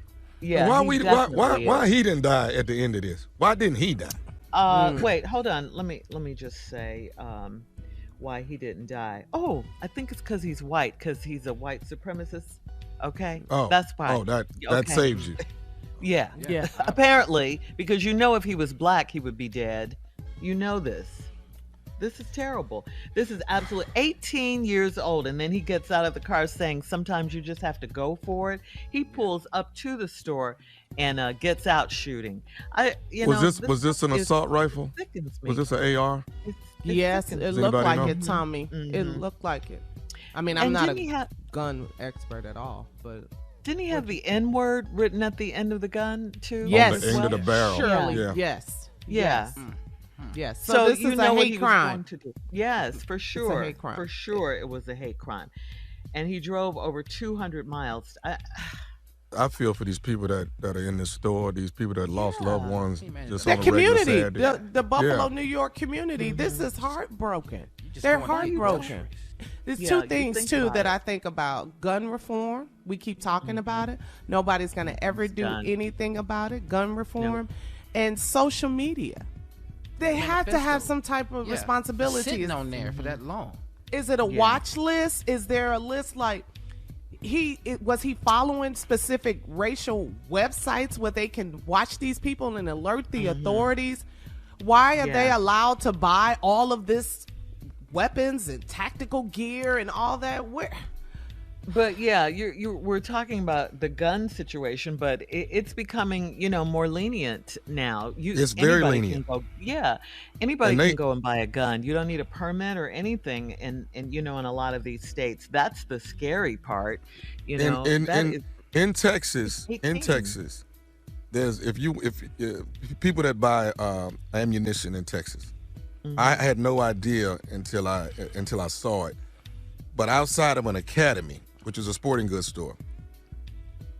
Yeah. Why he didn't die at the end of this? Why didn't he die? Wait, hold on. Let me just say why he didn't die. Oh, I think it's because he's white, because he's a white supremacist. Okay. Oh, that's why. Oh, that saves you. Yeah. Apparently, because if he was black, he would be dead. You know this. This is terrible. This is absolutely 18 years old, and then he gets out of the car saying sometimes you just have to go for it. He pulls up to the store and gets out shooting. Was this an assault rifle? Was this an AR? Yes, it looked like it, Tommy. It looked like it. I mean, I'm not a gun expert at all, but Didn't he have the N word written at the end of the gun too? Yes. On the end of the barrel. Surely, Yeah. yes. Yeah. Yes. Yes. So this you is know a what hate he was crime. going to do. Yes, for sure. hate crime. For sure, it was a hate crime, and he drove over 200 miles. I feel for these people that are in this store, these people that lost loved ones just That on a regular community, Saturday. the Buffalo, Yeah. New York community, this is heartbroken. just They're going to eat heartbroken. There's Yeah, two you things, think too, about that it. I think about. Gun reform. We keep talking about it. Nobody's going to ever do done. anything about it. Gun reform. And social media. They have to have Manifesto. some type of Yeah. responsibility. Sitting on there for that long. Is it a watch list? Is there a list like was he following specific racial websites where they can watch these people and alert the authorities? Why are they allowed to buy all of this weapons and tactical gear and all that? Where? But yeah, we're talking about the gun situation, but it's becoming, more lenient now. It's very anybody lenient. Can go, anybody And can go and buy a gun. You don't need a permit or anything. And in a lot of these states, that's the scary part. In Texas, It's 18. there's if people that buy ammunition in Texas, I had no idea until I saw it. But outside of an academy, which is a sporting goods store,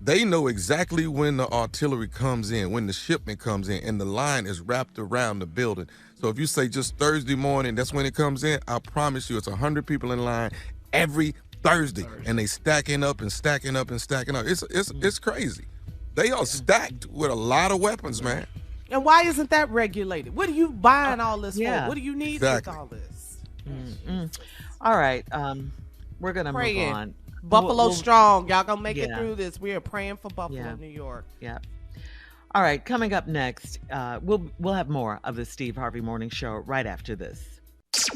they know exactly when the artillery comes in, when the shipment comes in, and the line is wrapped around the building. So if you say just Thursday morning, that's when it comes in, I promise you it's 100 people in line every Thursday. And they stacking up and stacking up and stacking up. It's crazy. They are stacked with a lot of weapons, man. And why isn't that regulated? What are you buying all this for? What do you need Exactly. with all this? All right, we're gonna move Praying. on. Buffalo We'll- strong. Y'all gonna make it Yeah. through this. We are praying for Buffalo, Yeah. New York. Yeah. All right, coming up next, we'll have more of the Steve Harvey Morning Show right after this.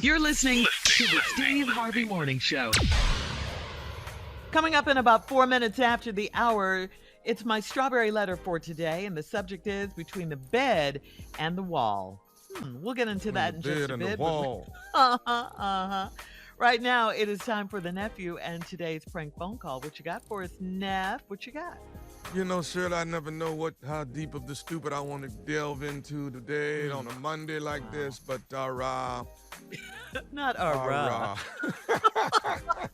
You're listening to the Steve Harvey Morning Show. Coming up in about 4 minutes after the hour, it's my strawberry letter for today, and the subject is between the bed and the wall. We'll get into that in just Bed a and bit. the wall. Right now, it is time for the nephew and today's prank phone call. What you got for us, Neff? What you got? Shirley, I never know how deep of the stupid I want to delve into today on a Monday like this, but Not a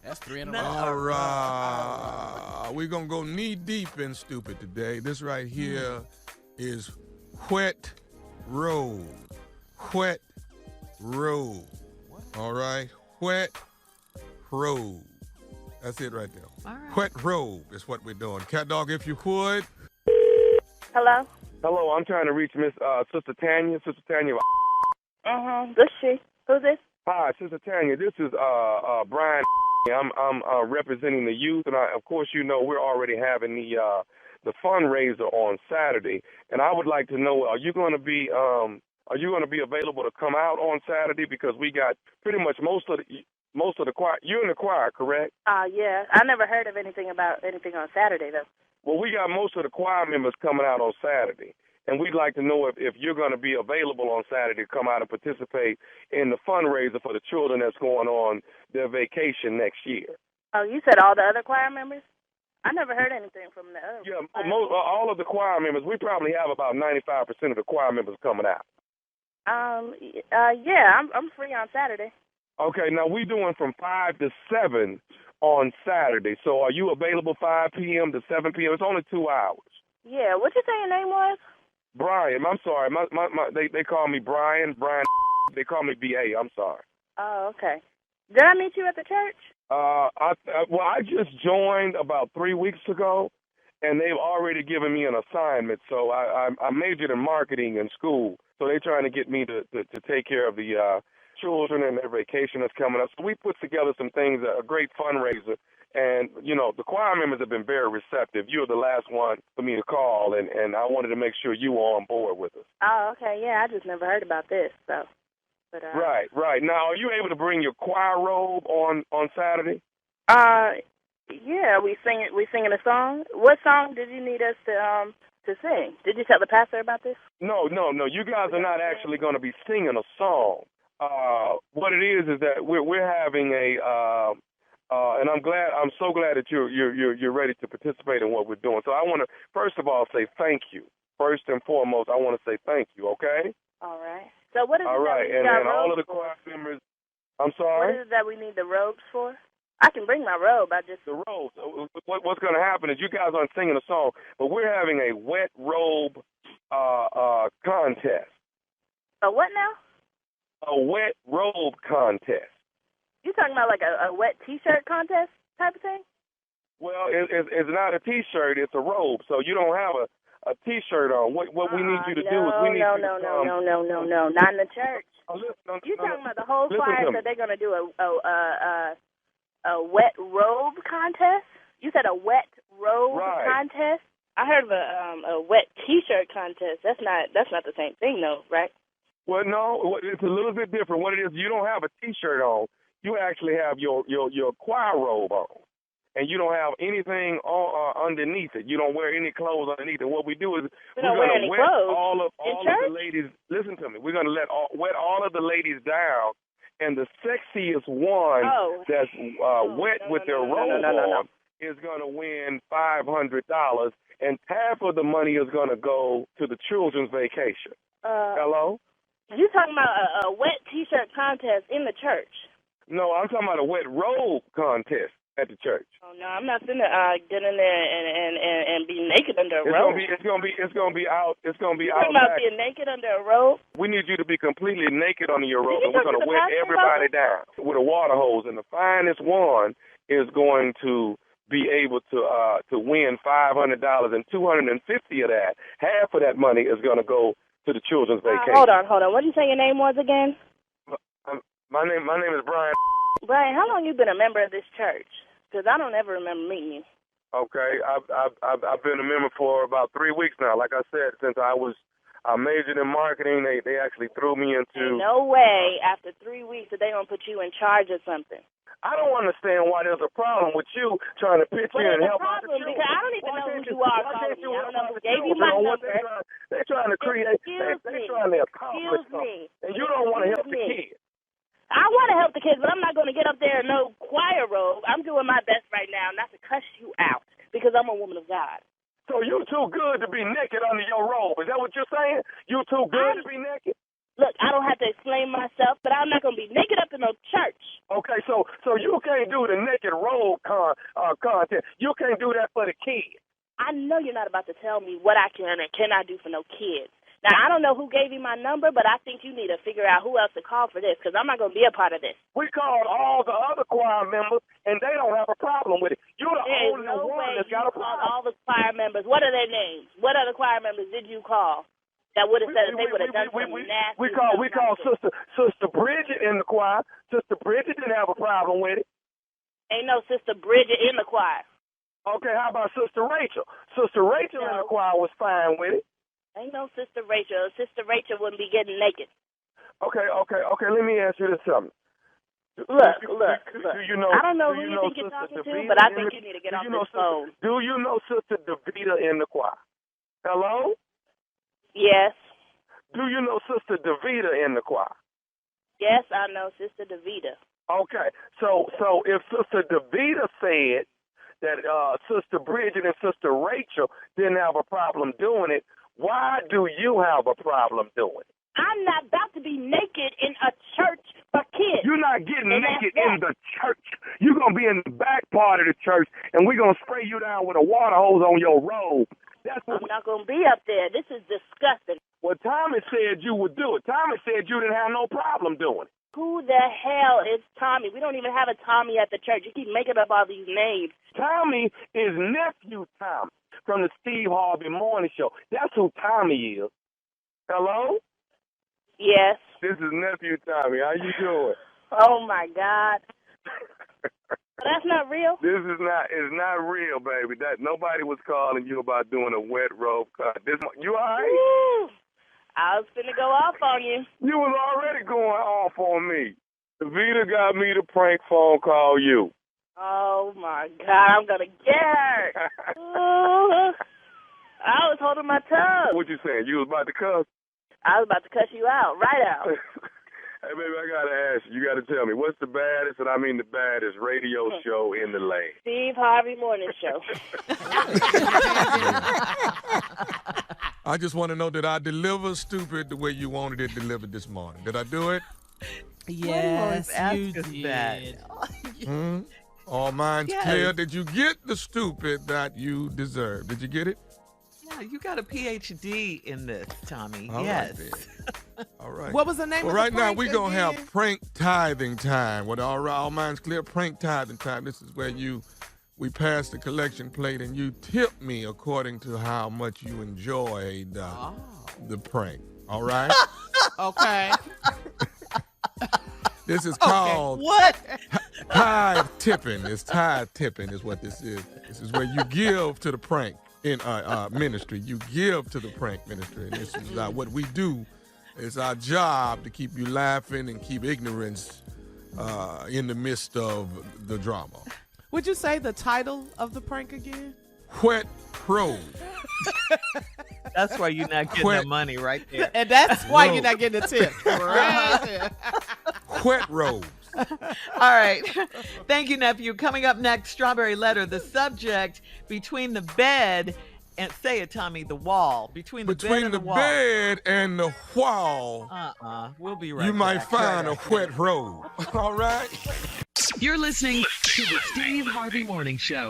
That's 3 in a Not row. We're going to go knee deep in stupid today. This right here is wet road. Wet road. All right? Wet road. That's it right there. All right. Wet road is what we're doing. Cat dog, if you would. Hello? Hello, I'm trying to reach Miss Sister Tanya. Sister Tanya. This she. Who's this? Hi, Sister Tanya. This is Brian. I'm representing the youth, and of course, we're already having the fundraiser on Saturday, and I would like to know: are you going to be available to come out on Saturday? Because we got pretty much most of the choir. You're in the choir, correct? Yeah. I never heard of anything about anything on Saturday, though. Well, we got most of the choir members coming out on Saturday, and we'd like to know if you're going to be available on Saturday to come out and participate in the fundraiser for the children that's going on their vacation next year. Oh, you said all the other choir members? I never heard anything from the other. Yeah, all of the choir members. We probably have about 95% of the choir members coming out. Yeah, I'm free on Saturday. Okay, now we're doing from 5 to 7 on Saturday. So are you available 5 p.m. to 7 p.m.? It's only 2 hours. Yeah, what'd you say your name was? Brian, I'm sorry. They call me Brian. They call me B.A. I'm sorry. Oh, okay. Did I meet you at the church? I just joined about 3 weeks ago, and they've already given me an assignment. So I majored in marketing in school. So they're trying to get me to take care of the children and their vacation that's coming up. So we put together some things, a great fundraiser. And, the choir members have been very receptive. You're the last one for me to call, and I wanted to make sure you were on board with us. Oh, okay. Yeah, I just never heard about this, so. But, Right. Now, are you able to bring your choir robe on Saturday? Yeah, we singing a song. What song did you need us to sing? Did you tell the pastor about this? No. You guys are not actually going to be singing a song. What it is that we're having a And I'm so glad that you're ready to participate in what we're doing. So I want to first of all say thank you. First and foremost, I want to say thank you. Okay. All right. So what is all it right, that we and got all of the for? choir members. I'm sorry. What is it that we need the robes for? I can bring my robe. The robes. What's going to happen is you guys aren't singing a song, but we're having a wet robe contest. A what now? A wet robe contest. You talking about like a wet T-shirt contest type of thing? Well, it's not a T-shirt. It's a robe. So you don't have a T-shirt on. What we need you to do is we need you to come. No, not in the church. You talking about the whole choir that they're gonna do a wet robe contest? You said a wet robe contest? I heard of a wet T-shirt contest. That's not the same thing though, right? Well, no, it's a little bit different. What it is, you don't have a T-shirt on. You actually have your choir robe on. And you don't have anything underneath it. You don't wear any clothes underneath it. What we do is we're going to wet all of the ladies. Listen to me. We're going to wet all of the ladies down, and the sexiest one that's wet with their robe on is going to win $500, and half of the money is going to go to the children's vacation. Hello? You talking about a wet T-shirt contest in the church? No, I'm talking about a wet robe contest at the church. Oh no, I'm not gonna get in there and be naked under a robe. It's gonna be out. It's gonna be out. Talking about being naked under a robe? We need you to be completely naked under your robe, and we're gonna wet everybody down with a water hose. And the finest one is going to be able to win $500, and $250 of that, half of that money is gonna go to the children's vacation. Hold on. What did you say your name was again? My name is Brian. Brian, how long you been a member of this church? Because I don't ever remember meeting you. Okay, I've been a member for about 3 weeks now. Like I said, since I majored in marketing, they actually threw me into. Ain't no way after 3 weeks that they gonna put you in charge of something. I don't understand why there's a problem with you trying to pitch in and help out the children. Because I don't even know who you are. I don't know who gave you my number. They're trying to create. They're trying to accomplish something, and you don't want to help the kids. I want to help the kids, but I'm not going to get up there in no choir robe. I'm doing my best right now not to cuss you out because I'm a woman of God. So you too good to be naked under your robe. Is that what you're saying? You too good to be naked? Look, I don't have to explain myself, but I'm not going to be naked up in no church. Okay, so you can't do the naked robe contest. You can't do that for the kids. I know you're not about to tell me what I can and cannot do for no kids. Now, I don't know who gave you my number, but I think you need to figure out who else to call for this, because I'm not going to be a part of this. We called all the other choir members, and they don't have a problem with it. You're the only one that's got a problem. All the choir members. What are their names? What other choir members did you call that would have said that they would have done something nasty? We called Sister Bridget in the choir. Sister Bridget didn't have a problem with it. Ain't no Sister Bridget in the choir. Okay, how about Sister Rachel? Sister Rachel in the choir was fine with it. Ain't no Sister Rachel. Sister Rachel wouldn't be getting naked. Okay. Let me ask you this something. Look. Do you know, I don't know who you think you're talking to, but I think you need to get off this phone. Do you know Sister Davita in the choir? Hello? Yes. Do you know Sister Davita in the choir? Yes, I know Sister Davita. Okay. So if Sister Davita said that Sister Bridget and Sister Rachel didn't have a problem doing it, why do you have a problem doing it? I'm not about to be naked in a church for kids. You're not getting naked in the church. You're going to be in the back part of the church, and we're going to spray you down with a water hose on your robe. I'm not going to be up there. This is disgusting. Well, Tommy said you would do it. Tommy said you didn't have no problem doing it. Who the hell is Tommy? We don't even have a Tommy at the church. You keep making up all these names. Tommy is nephew Tommy from the Steve Harvey Morning Show. That's who Tommy is. Hello? Yes. This is nephew Tommy. How you doing? Oh my God. That's not real. It's not real, baby. That nobody was calling you about doing a wet robe cut. You all right? Woo. I was finna go off on you. You was already going off on me. Davita got me to prank phone call you. Oh my God, I'm gonna get her. Ooh. I was holding my tongue. What you saying? You was about to cuss? I was about to cuss you out, right out. Hey, baby, I got to ask you. You got to tell me, what's the baddest, and I mean the baddest, radio show in the land? Steve Harvey Morning Show. I just want to know, did I deliver stupid the way you wanted it delivered this morning? Did I do it? Yes, you us did. that. All mine's Yes. clear. Did you get the stupid that you deserve? Did you get it? Yeah, you got a PhD in this, Tommy. All right, yes. then. All right. What was the name Well, of right the now prank we're going to again? have prank tithing time. With all minds clear, prank tithing time. This is where we pass the collection plate and you tip me according to how much you enjoyed the prank. All right? Okay. This is called What? tithe tipping. It's tithe tipping is what this is. This is where you give to the prank in ministry. You give to the prank ministry. And this is what we do. It's our job to keep you laughing and keep ignorance in the midst of the drama. Would you say the title of the prank again? Wet Rose. That's why you're not getting that money right there. And that's why Rose. you're not getting a tip. Right. Wet Rose. All right. Thank you, nephew. Coming up next, Strawberry Letter. The subject, between the bed and, say it, Tommy, the wall. Between the bed and the wall. Bed and the wall, We'll be right you back. might find a wet rose. All right? You're listening to the Steve Harvey Morning Show.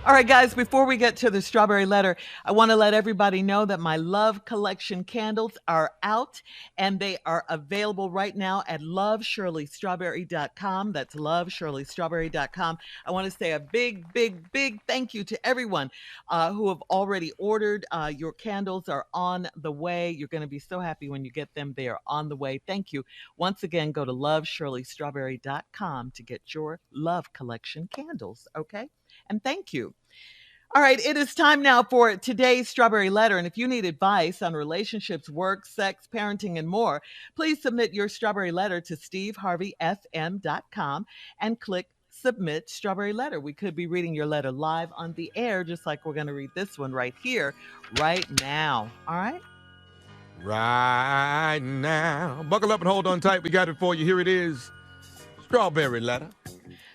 All right, guys, before we get to the Strawberry Letter, I want to let everybody know that my Love Collection candles are out, and they are available right now at loveshirleystrawberry.com. That's loveshirleystrawberry.com. I want to say a big, big, big thank you to everyone who have already ordered. Your candles are on the way. You're going to be so happy when you get them. They are on the way. Thank you. Once again, go to loveshirleystrawberry.com to get your Love Collection candles, okay? And thank you. All right, it is time now for today's Strawberry Letter. And if you need advice on relationships, work, sex, parenting, and more, please submit your Strawberry Letter to steveharveyfm.com and click Submit Strawberry Letter. We could be reading your letter live on the air, just like we're going to read this one right here, right now. All right? Right now. Buckle up and hold on tight. We got it for you. Here it is. Strawberry Letter.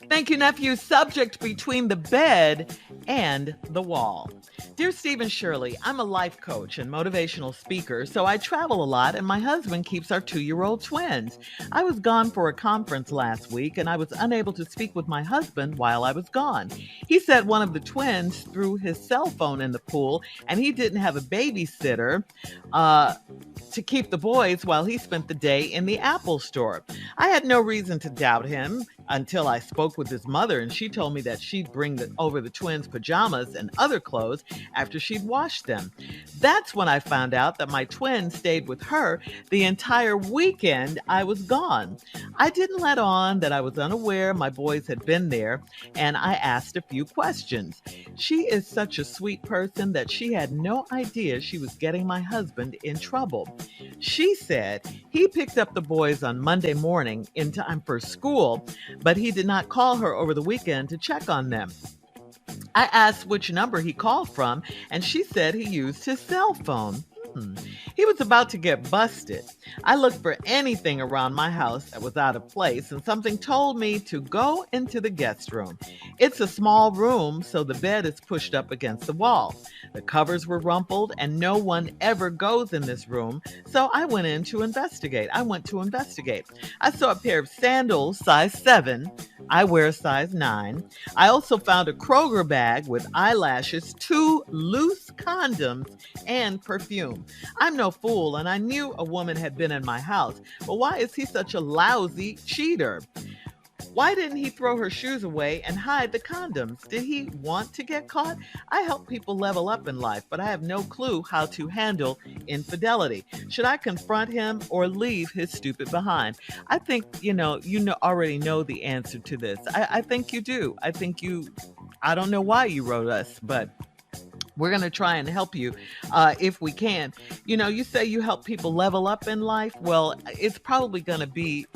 Thank you, nephew. Subject, between the bed and the wall. Dear Steve and Shirley, I'm a life coach and motivational speaker, so I travel a lot, and my husband keeps our 2-year-old twins. I was gone for a conference last week, and I was unable to speak with my husband while I was gone. He said one of the twins threw his cell phone in the pool, and he didn't have a babysitter to keep the boys while he spent the day in the Apple store. I had no reason to doubt him until I spoke with his mother, and she told me that she'd bring over the twins' pajamas and other clothes after she'd washed them. That's when I found out that my twin stayed with her the entire weekend I was gone. I didn't let on that I was unaware my boys had been there, and I asked a few questions. She is such a sweet person that she had no idea she was getting my husband in trouble. She said he picked up the boys on Monday morning in time for school, but he did not call her over the weekend to check on them. I asked which number he called from, and she said he used his cell phone. He was about to get busted. I looked for anything around my house that was out of place, and something told me to go into the guest room. It's a small room, so the bed is pushed up against the wall. The covers were rumpled, and no one ever goes in this room, so I went to investigate. I saw a pair of sandals, size 7. I wear a size 9. I also found a Kroger bag with eyelashes, 2 loose condoms, and perfume. I'm no fool, and I knew a woman had been in my house, but why is he such a lousy cheater? Why didn't he throw her shoes away and hide the condoms? Did he want to get caught? I help people level up in life, but I have no clue how to handle infidelity. Should I confront him or leave his stupid behind? I think, you already know the answer to this. I think you do. I don't know why you wrote us, but we're going to try and help you if we can. You say you help people level up in life. Well, it's probably going to be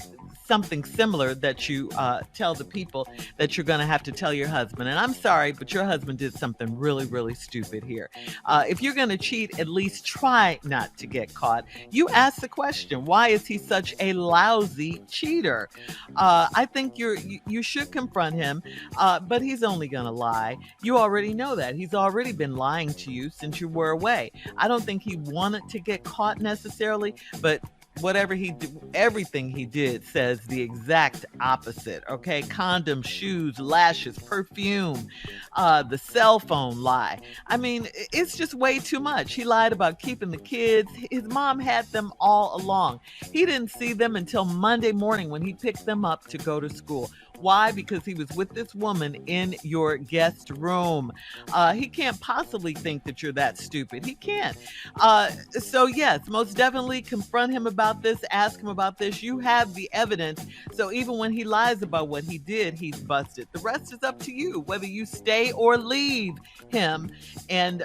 something similar that you tell the people that you're going to have to tell your husband. And I'm sorry, but your husband did something really, really stupid here. If you're going to cheat, at least try not to get caught. You ask the question, why is he such a lousy cheater? I think you should confront him, but he's only going to lie. You already know that. He's already been lying to you since you were away. I don't think he wanted to get caught necessarily, but whatever he did, everything he did says the exact opposite. Okay, condoms, shoes, lashes, perfume, the cell phone lie. I mean, it's just way too much. He lied about keeping the kids. His mom had them all along. He didn't see them until Monday morning when he picked them up to go to school. Why? Because he was with this woman in your guest room. He can't possibly think that you're that stupid. He can't. So yes, most definitely confront him about this. Ask him about this. You have the evidence. So even when he lies about what he did, he's busted. The rest is up to you, whether you stay or leave him. And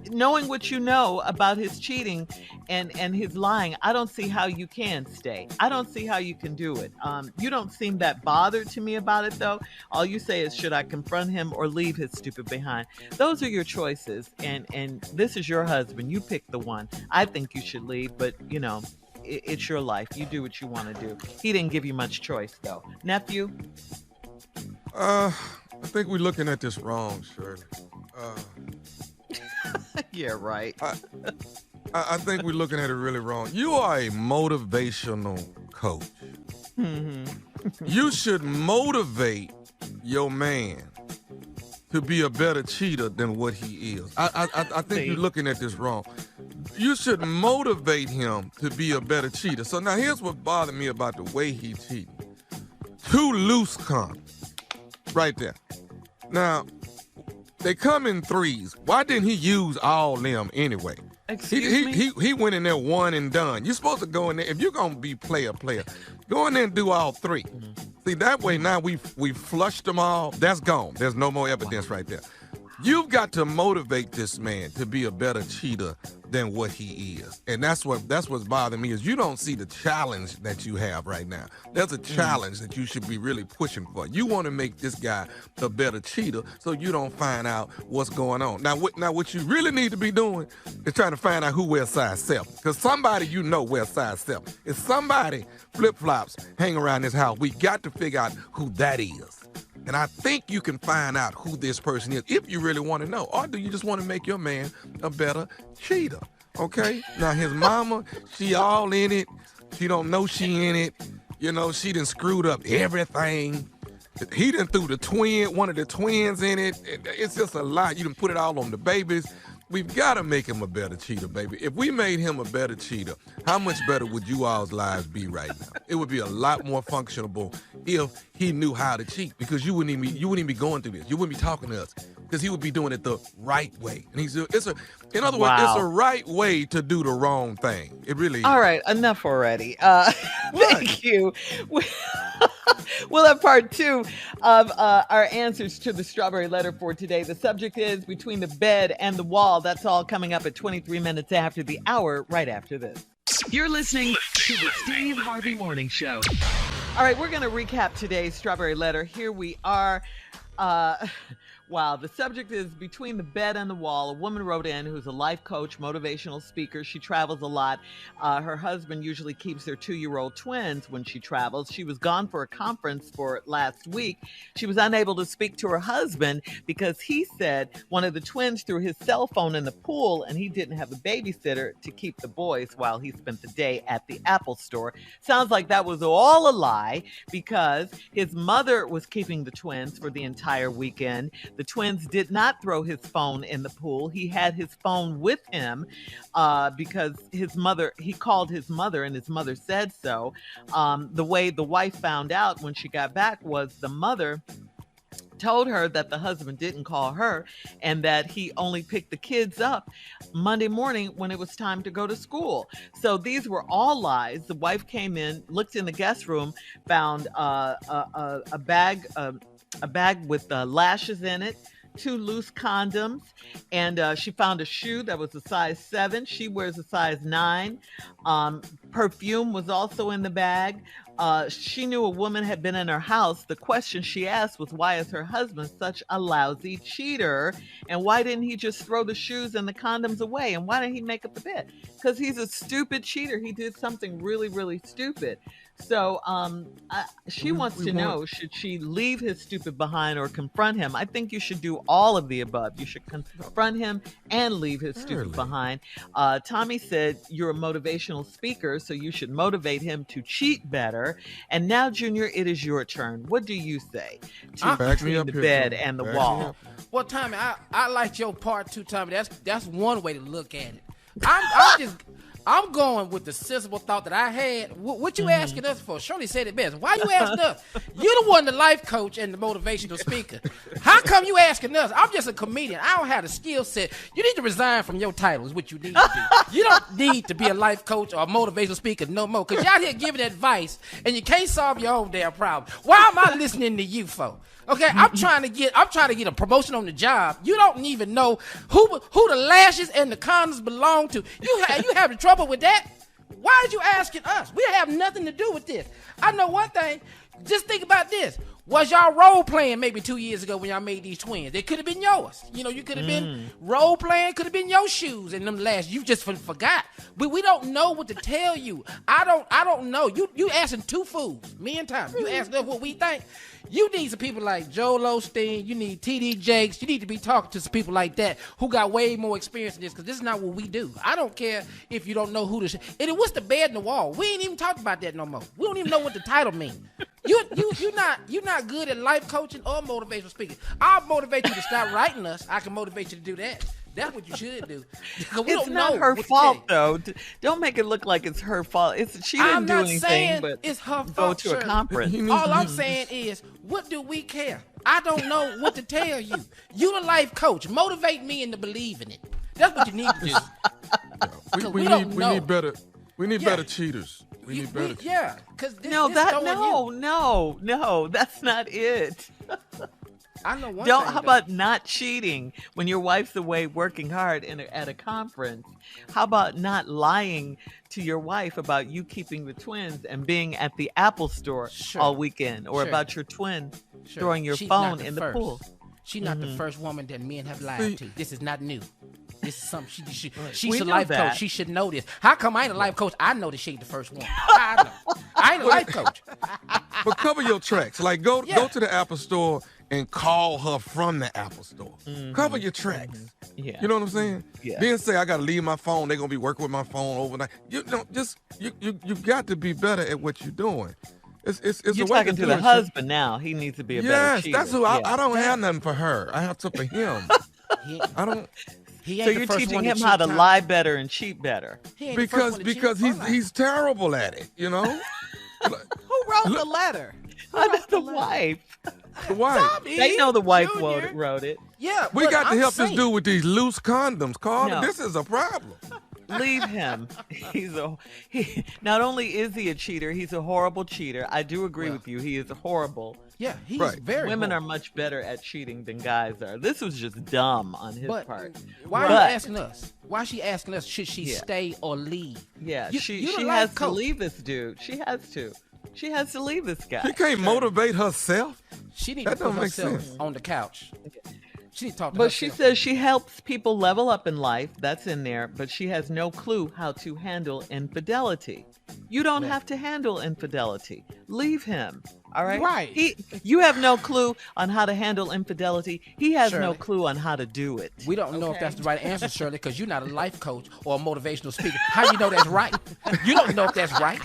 knowing what you know about his cheating and his lying, I don't see how you can stay. I don't see how you can do it. You don't seem that bothered to me about it, though. All you say is, should I confront him or leave his stupid behind? Those are your choices, and this is your husband. You pick the one. I think you should leave, but, you know, it's your life. You do what you want to do. He didn't give you much choice, though. Nephew? I think we're looking at this wrong, Shirley. Yeah, right. I think we're looking at it really wrong. You are a motivational coach. Mm-hmm. You should motivate your man to be a better cheater than what he is. I think you're looking at this wrong. You should motivate him to be a better cheater. So now here's what bothered me about the way he cheated. 2 loose condoms, right there. Now, they come in 3s. Why didn't he use all them anyway? Excuse me? He went in there one and done. You're supposed to go in there. If you're going to be player, go in there and do all 3. Mm-hmm. See, that way now we flushed them all. That's gone. There's no more evidence right there. You've got to motivate this man to be a better cheater than what he is. And that's what's bothering me is you don't see the challenge that you have right now. There's a challenge that you should be really pushing for. You want to make this guy a better cheater so you don't find out what's going on. Now what you really need to be doing is trying to find out who wears size 7. Because somebody you know wears size 7. If somebody flip-flops hang around this house, we got to figure out who that is. And I think you can find out who this person is if you really want to know. Or do you just want to make your man a better cheater? Okay? Now, his mama, she all in it. She don't know she in it. You know, she done screwed up everything. He done threw one of the twins in it. It's just a lot. You done put it all on the babies. We've got to make him a better cheater, baby. If we made him a better cheater, how much better would you all's lives be right now? It would be a lot more functionable if he knew how to cheat, because you wouldn't even be going through this. You wouldn't be talking to us because he would be doing it the right way. And in other words, it's a right way to do the wrong thing. It really is. All right, enough already. Thank you. We'll have part 2 of our answers to the strawberry letter for today. The subject is between the bed and the wall. That's all coming up at 23 minutes after the hour, right after this. You're listening to the Steve Harvey Morning Show. All right, we're going to recap today's strawberry letter. Here we are. Wow, the subject is between the bed and the wall. A woman wrote in who's a life coach, motivational speaker. She travels a lot. Her husband usually keeps their 2-year-old twins when she travels. She was gone for a conference for last week. She was unable to speak to her husband because he said one of the twins threw his cell phone in the pool and he didn't have a babysitter to keep the boys while he spent the day at the Apple store. Sounds like that was all a lie because his mother was keeping the twins for the entire weekend. The twins did not throw his phone in the pool. He had his phone with him because he called his mother and his mother said so. The way the wife found out when she got back was the mother told her that the husband didn't call her and that he only picked the kids up Monday morning when it was time to go to school. So these were all lies. The wife came in, looked in the guest room, found a bag with lashes in it, 2 loose condoms, and she found a shoe that was a size 7. She wears a size 9. Perfume was also in the bag. She knew a woman had been in her house. The question she asked was, why is her husband such a lousy cheater? And why didn't he just throw the shoes and the condoms away? And why didn't he make up the bed? Because he's a stupid cheater. He did something really, really stupid. So she wants to know, should she leave his stupid behind or confront him? I think you should do all of the above. You should confront him and leave his stupid behind. Tommy said, you're a motivational speaker, so you should motivate him to cheat better. And now, Junior, it is your turn. What do you say to between the bed and the wall? Well, Tommy, I like your part too, Tommy. That's one way to look at it. I'm going with the sensible thought that I had. What you asking us for? Shirley said it best. Why you asking us? You the one, the life coach and the motivational speaker. How come you asking us? I'm just a comedian. I don't have the skill set. You need to resign from your title is what you need to do. You don't need to be a life coach or a motivational speaker no more, because you're out here giving advice and you can't solve your own damn problem. Why am I listening to you for? Okay, I'm trying to get a promotion on the job. You don't even know who the lashes and the condoms belong to. You having trouble with that? Why are you asking us? We have nothing to do with this. I know one thing. Just think about this. Was y'all role playing maybe 2 years ago when y'all made these twins? They could have been yours. You know, you could have been role playing, could have been your shoes and them lashes. You just forgot. We don't know what to tell you. I don't know. You asking two fools, me and Tom. You asking us what we think. You need some people like Joel Osteen. You need T.D. Jakes. You need to be talking to some people like that who got way more experience in this, because this is not what we do. I don't care if you don't know who this is. And what's the bed in the wall? We ain't even talking about that no more. We don't even know what the title means. You're not good at life coaching or motivational speaking. I'll motivate you to stop writing us. I can motivate you to do that. That's what you should do. It's not her fault, though. Don't make it look like it's her fault. She didn't do anything but it's her go fault, to a conference. All I'm saying is, what do we care? I don't know what to tell you. You the life coach. Motivate me into believing it. That's what you need to do. We need better cheaters. We need better cheaters. Yeah, because no, that's not it. I know one thing. How about not cheating when your wife's away working hard at a conference? How about not lying to your wife about you keeping the twins and being at the Apple store all weekend, or about your twin throwing your phone in the pool? She's not the first woman that men have lied to. This is not new. This is something she's a life coach. She should know this. How come I ain't a life coach? I know that she ain't the first one. I know. I ain't a life coach. But cover your tracks. Like go to the Apple store and call her from the Apple store. Cover your tracks. Yeah. You know what I'm saying? Yeah. Then say I gotta leave my phone. They're gonna be working with my phone overnight. You got to be better at what you're doing. It's you're a way talking to the husband now. He needs to be a better cheater. Yes, that's who I don't have nothing for her. I have to for him. I don't. So you're teaching him how to lie better and cheat better. Because he's terrible at it, you know? Who wrote the letter? The wife. The wife. Tommy, they know the wife Junior. wrote it. Yeah, we got to help this dude with these loose condoms. Carl, this is a problem. Leave him. Not only is he a cheater, he's a horrible cheater. I do agree with you. He is horrible. Yeah, he's very Women horrible. are much better at cheating than guys are. This was just dumb on his part. Why are you asking us? Why is she asking us, should she stay or leave? Yeah, she has to leave this dude. She has to. She has to leave this guy. She can't motivate herself. She needs to put herself on the couch. She needs to talk to herself. She says she helps people level up in life. That's in there. But she has no clue how to handle infidelity. You don't have to handle infidelity. Leave him. All right? Right. You have no clue on how to handle infidelity. He has no clue on how to do it. We don't know if that's the right answer, Shirley, because you're not a life coach or a motivational speaker. How you know that's right? You don't know if that's right.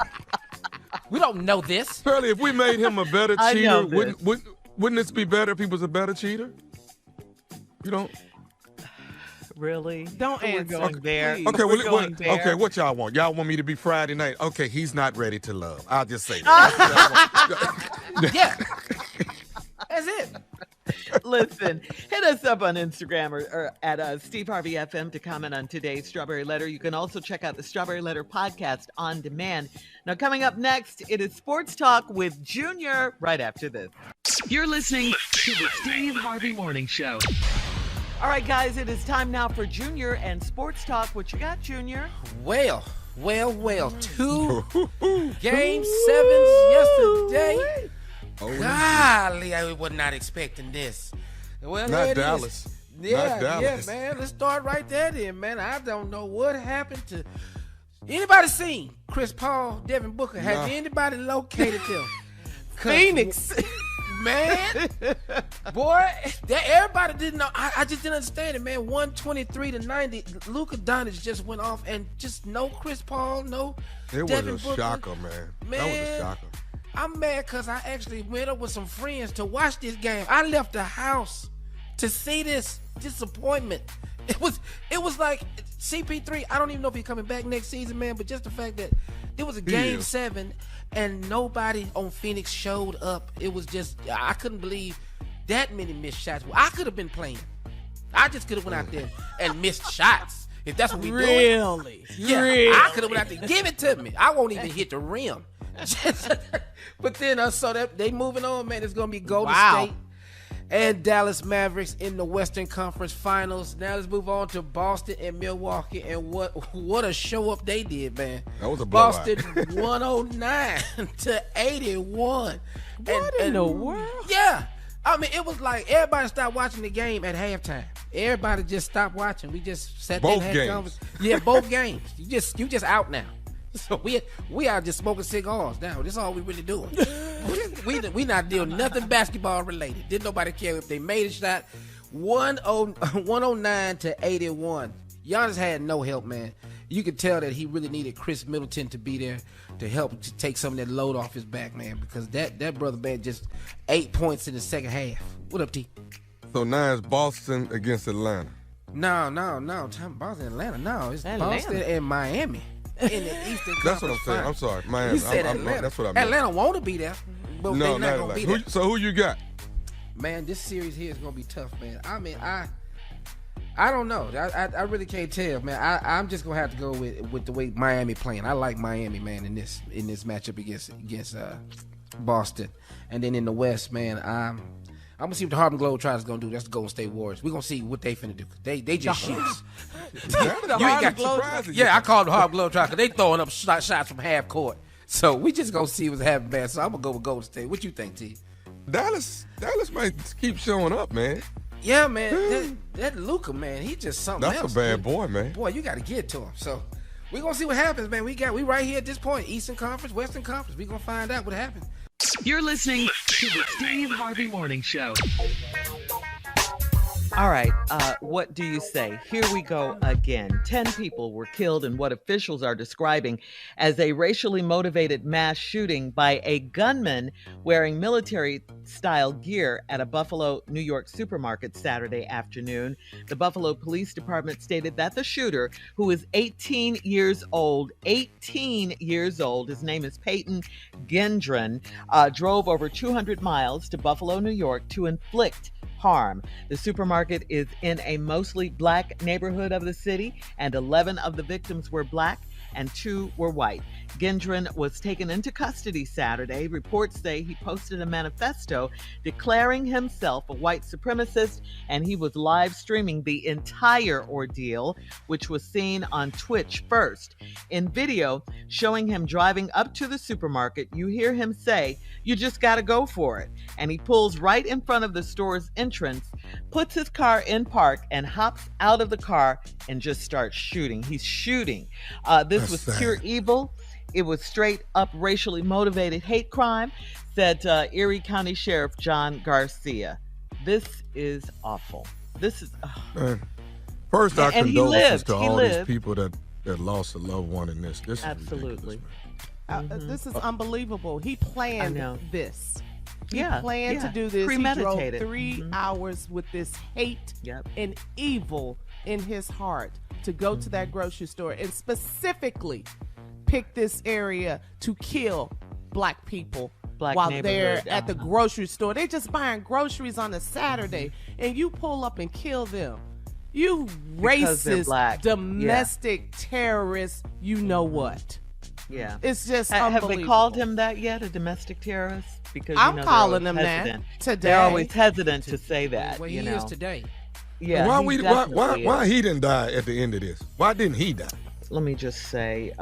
We don't know this. Shirley, if we made him a better cheater, wouldn't this be better if he was a better cheater? You don't. Really? Don't answer. Going there. Okay, what y'all want? Y'all want me to be Friday night? Okay, he's not ready to love. I'll just say that. Yeah. That's it. Listen, hit us up on Instagram or at Steve Harvey FM to comment on today's Strawberry Letter. You can also check out the Strawberry Letter podcast on demand. Now, coming up next, it is Sports Talk with Junior right after this. You're listening to the Steve Harvey Morning Show. All right, guys, it is time now for Junior and Sports Talk. What you got, Junior? Well, Well, 2 game 7s yesterday. Golly, I was not expecting this. Well, not Dallas. Yeah, not Dallas. Man. Let's start right there then, man. I don't know what happened to... Anybody seen Chris Paul, Devin Booker? Has anybody located them? Phoenix. Man, boy, everybody didn't know. I just didn't understand it, man. 123-90. Luka Doncic just went off, and just no Chris Paul, no Devin Booker. Shocker, man. That was a shocker. I'm mad because I actually went up with some friends to watch this game. I left the house to see this disappointment. It was like CP3. I don't even know if he's coming back next season, man. But just the fact that it was a game 7 and nobody on Phoenix showed up. It was just, I couldn't believe that many missed shots. I could have been playing. I just could have went out there and missed shots. If that's what we doing. Really? Yeah, really? I could have went out there. Give it to me. I won't even hit the rim. But then so that they moving on, man. It's gonna be Golden State and Dallas Mavericks in the Western Conference Finals. Now let's move on to Boston and Milwaukee, and what a show up they did, man. That was a blowout. Boston 109-81. What in the world? Yeah. I mean, it was like everybody stopped watching the game at halftime. Everybody just stopped watching. We just sat there and had conversation. Yeah, both games. You just out now. So we are just smoking cigars now. This is all we really doing. we not doing nothing basketball related. Didn't nobody care if they made a shot. 109-81. Giannis had no help, man. You could tell that he really needed Chris Middleton to be there to help to take some of that load off his back, man. Because that brother, man, just 8 points in the second half. What up, T? So now it's Boston against Atlanta. No. Boston, Atlanta. No, it's Boston and Miami. In the Eastern That's what I'm saying. Finals. I'm sorry. Miami. You said Atlanta. That's what I meant. Atlanta want to be there, but they're not going to be there. So who you got? Man, this series here is going to be tough, man. I mean, I don't know. I really can't tell, man. I'm just going to have to go with the way Miami playing. I like Miami, man, in this matchup against Boston. And then in the West, man, I'm going to see what the Harlem Globetrotters is going to do. That's the Golden State Warriors. We're going to see what they finna do. They just shoot. Yeah, I call them Harlem Globetrotters because they throwing up shots from half court. So we just going to see what's happening, man. So I'm going to go with Golden State. What you think, T? Dallas might keep showing up, man. Yeah, man. That Luka, man, he just something else. That's a bad boy, man. Boy, you got to get to him. So we're going to see what happens, man. We right here at this point. Eastern Conference, Western Conference. We're going to find out what happens. You're listening to the Steve Harvey Morning Show. All right, what do you say? Here we go again. 10 people were killed in what officials are describing as a racially motivated mass shooting by a gunman wearing military-style gear at a Buffalo, New York supermarket Saturday afternoon. The Buffalo Police Department stated that the shooter, who is 18 years old, his name is Peyton Gendron, drove over 200 miles to Buffalo, New York to inflict harm. The supermarket is in a mostly black neighborhood of the city, and 11 of the victims were black and 2 were white. Gendron was taken into custody Saturday. Reports say he posted a manifesto declaring himself a white supremacist, and he was live streaming the entire ordeal, which was seen on Twitch first. In video showing him driving up to the supermarket, you hear him say, "You just gotta go for it." And he pulls right in front of the store's entrance, puts his car in park, and hops out of the car and just starts shooting. He's shooting. This was pure evil. It was straight up racially motivated hate crime, said Erie County Sheriff John Garcia. This is awful. This is... First, our condolences to all these people that lost a loved one in this. This Absolutely. Is this is unbelievable. He planned this. He planned to do this. Premeditated. He drove 3 hours with this hate and evil in his heart to go to that grocery store and specifically pick this area to kill black people while they're at the grocery store. They're just buying groceries on a Saturday, and you pull up and kill them. You racist, domestic terrorist, you know what? Yeah. It's just Have they called him that yet, a domestic terrorist? Because I'm calling him that today. They're always hesitant to say that. Well, he is today. Yeah. Why he didn't die at the end of this? Why didn't he die? let me just say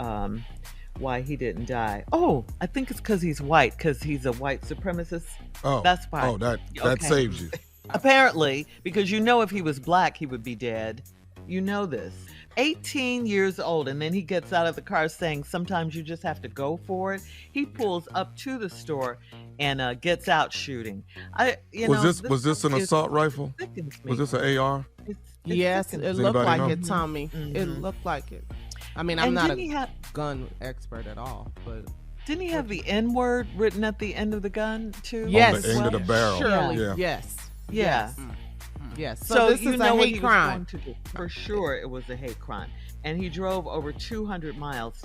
why he didn't die. Oh, I think it's because he's white, because he's a white supremacist. Oh, that's why. Oh, that Okay. saves you. Apparently, because if he was black, he would be dead. You know this. 18 years old, and then he gets out of the car saying sometimes you just have to go for it. He pulls up to the store and gets out shooting. Was this an assault rifle? Was this an AR? Yes, it looked like it, Tommy. Mm-hmm. It looked like it. I mean, I'm not a gun expert at all, but didn't he have the N-word written at the end of the gun too? Yes, on the end of the barrel. Surely, Yeah. yes. Yeah. Yes. So this you is know a what hate he crime. was going to do. For sure, it was a hate crime, and he drove over 200 miles.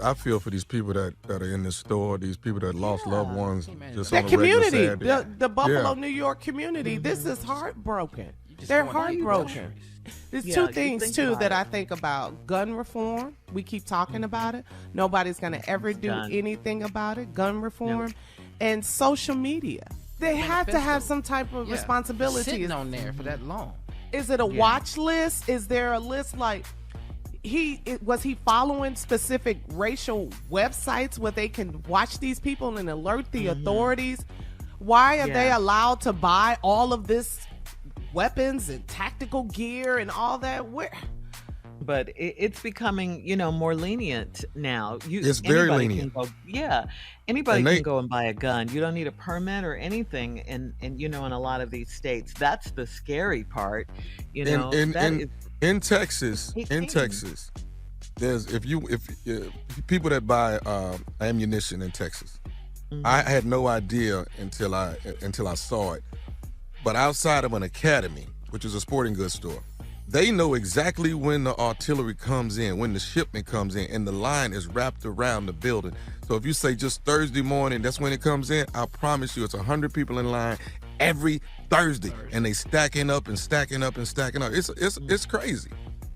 I feel for these people that are in this store, these people that lost loved ones. Just That on a regular community, Saturday. the Buffalo, Yeah. New York community, Mm-hmm. this is heartbroken. They're heartbroken. There's Yeah, two you things, think too, about that it. I think about. Gun reform. We keep talking about it. Nobody's going to ever do done. anything about it. Gun reform. And social media. They have to have some type of responsibility. Sitting on there for that long. Is it a watch list? Is there a list like was he following specific racial websites where they can watch these people and alert the authorities? Why are they allowed to buy all of this weapons and tactical gear and all that? Where? But it's becoming, more lenient now. It's very lenient. Anybody can go and buy a gun. You don't need a permit or anything. And in a lot of these states, that's the scary part. In Texas, there's if people that buy ammunition in Texas, I had no idea until I saw it. But outside of an academy, which is a sporting goods store, they know exactly when the artillery comes in, when the shipment comes in, and the line is wrapped around the building. So if you say just Thursday morning, that's when it comes in, I promise you it's 100 people in line every Thursday, and they stacking up and stacking up and stacking up. It's crazy.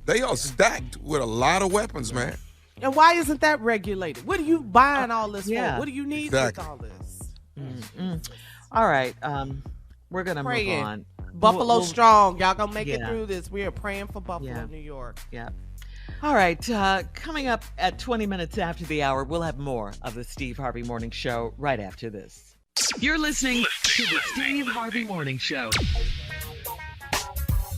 They are stacked with a lot of weapons, man. And why isn't that regulated? What are you buying all this for? What do you need with all this? All right, we're gonna move on. Buffalo strong. Y'all gonna make it through this. We are praying for Buffalo, New York. Yeah. All right. Coming up at 20 minutes after the hour, we'll have more of the Steve Harvey Morning Show right after this. You're listening to the Steve Harvey Morning Show.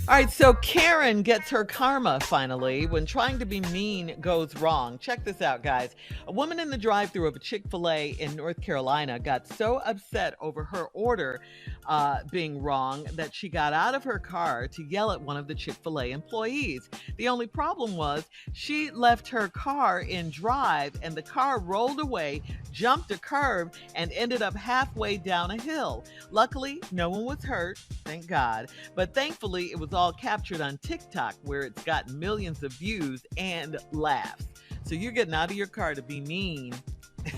All right, so Karen gets her karma finally when trying to be mean goes wrong. Check this out, guys. A woman in the drive-thru of a Chick-fil-A in North Carolina got so upset over her order being wrong that she got out of her car to yell at one of the Chick-fil-A employees. The only problem was she left her car in drive and the car rolled away, jumped a curb, and ended up halfway down a hill. Luckily, no one was hurt, thank God, but thankfully it was all captured on TikTok where it's got millions of views and laughs. So you're getting out of your car to be mean.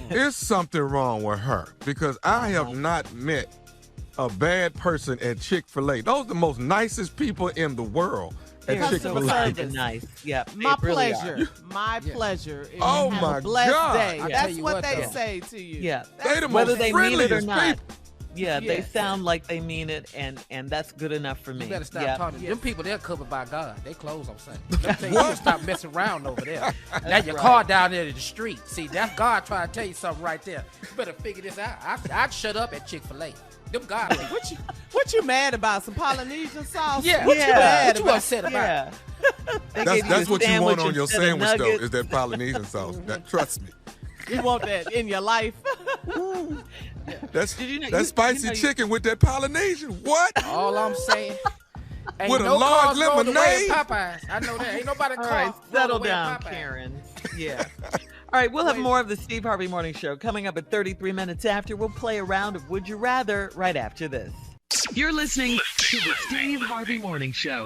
There's something wrong with her because I have not met a bad person at Chick-fil-A. Those are the most nicest people in the world at They're Chick-fil-A. so nice. Yep. My really pleasure. are. My pleasure. Oh, Have my a blessed God. day. I That's tell you what what, they though. say to you. Yeah. They the Whether most they mean it or friendliest not. people. Yeah, they Yes. sound like they mean it, and that's good enough for me. You better stop Yeah. talking. Them people, they're covered by God. They close on Sunday. You better stop messing around over there. Now your car down there in the street. See, that's God trying to tell you something right there. You better figure this out. I'd shut up at Chick-fil-A. Them God people. What you mad about? Some Polynesian sauce? Yeah. What you mad What you about? upset about? Yeah. They gave you That's a what you want sandwich on your instead of sandwich, though, nuggets. is that Polynesian sauce. Trust me. You want that in your life? That's Did you know- that you spicy know you- chicken with that Polynesian. What? All I'm saying. Ain't With a no large cars going the way of lemonade? Popeyes. I know that. Ain't nobody All car right, going settle the way of down, Popeyes. Karen. Yeah. All right, we'll have more of the Steve Harvey Morning Show coming up at 33 minutes after. We'll play a round of Would You Rather right after this. You're listening to the Steve Harvey Morning Show.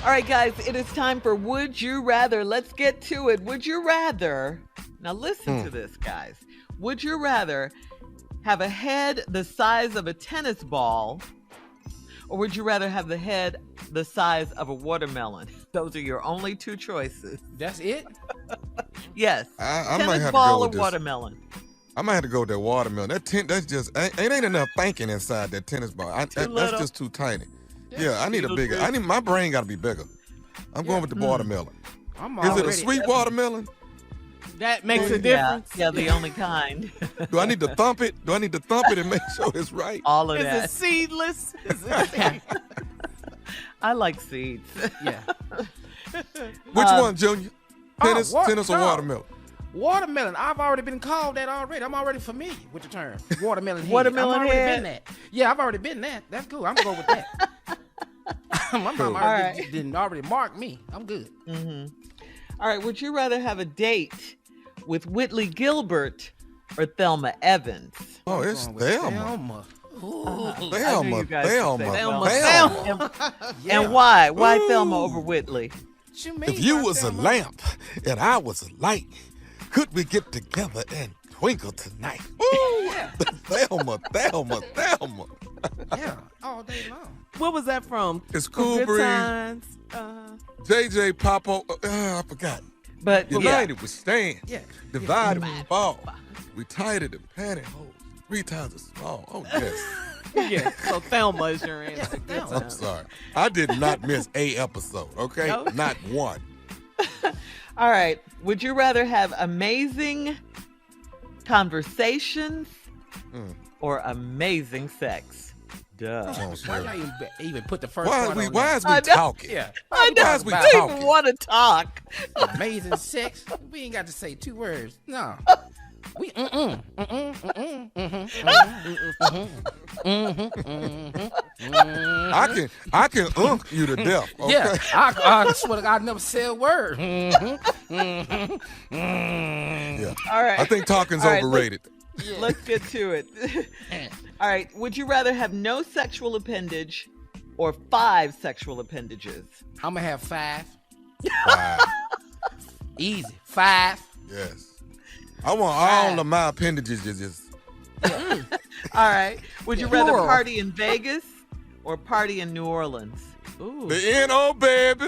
All right, guys, it is time for Would You Rather. Let's get to it. Would you rather, now listen to this, guys. Would you rather have a head the size of a tennis ball, or would you rather have the head the size of a watermelon? Those are your only two choices. That's it? Yes. I might tennis have to ball go or with this. watermelon. I might have to go with that watermelon. That's just it ain't enough thinking inside that tennis ball. That's little. just too tiny. Yeah, I need a bigger. My brain got to be bigger. I'm going with the watermelon. Is it a sweet watermelon? That makes a difference. Yeah, the only kind. Do I need to thump it? Do I need to thump it and make sure it's right? All of Is that. it seedless? Is it seed? I like seeds. Yeah. Which one, Junior? Tennis or No. watermelon? Watermelon. I've already been called that already. I'm already familiar with the term. Watermelon head. Watermelon I've already head. been that. Yeah, I've already been that. That's cool. I'm going to go with that. My mom didn't already mark me. I'm good. All right, would you rather have a date with Whitley Gilbert or Thelma Evans? Oh, it's Thelma. I knew you guys would say Thelma. And why? Why Thelma over Whitley? What you mean If you by was a Thelma? lamp and I was a light, could we get together and twinkle tonight? Ooh, Thelma. Yeah, all day long. What was that from? It's From Cool Good Breeze. Times. JJ Popo. I forgot. But United we stand. Yeah. Divided we fall. We tighter than pantyhose. 3 times as small. Oh, yes. Yeah, so Thelma is your answer. Good I'm times. sorry. I did not miss a episode, okay? No. Not one. all right, would you rather have amazing conversations or amazing sex? Duh. Come on, Why Shirley. y'all even put the first Why part is we, on why there? is we I know. talking? Yeah. I Why is we don't even talking? want to talk. Amazing sex. We ain't got to say 2 words. No. We I can you to death. Okay? Yeah, I swear to God, I never said a word. Yeah. All right. I think talking's All right, overrated. Let's get to it. All right, would you rather have no sexual appendage or 5 sexual appendages? I'm going to have 5. Wow. Easy. 5. Yes. I want all of my appendages just All right. Would you rather Plural. party in Vegas or party in New Orleans? Ooh. the N.O. baby.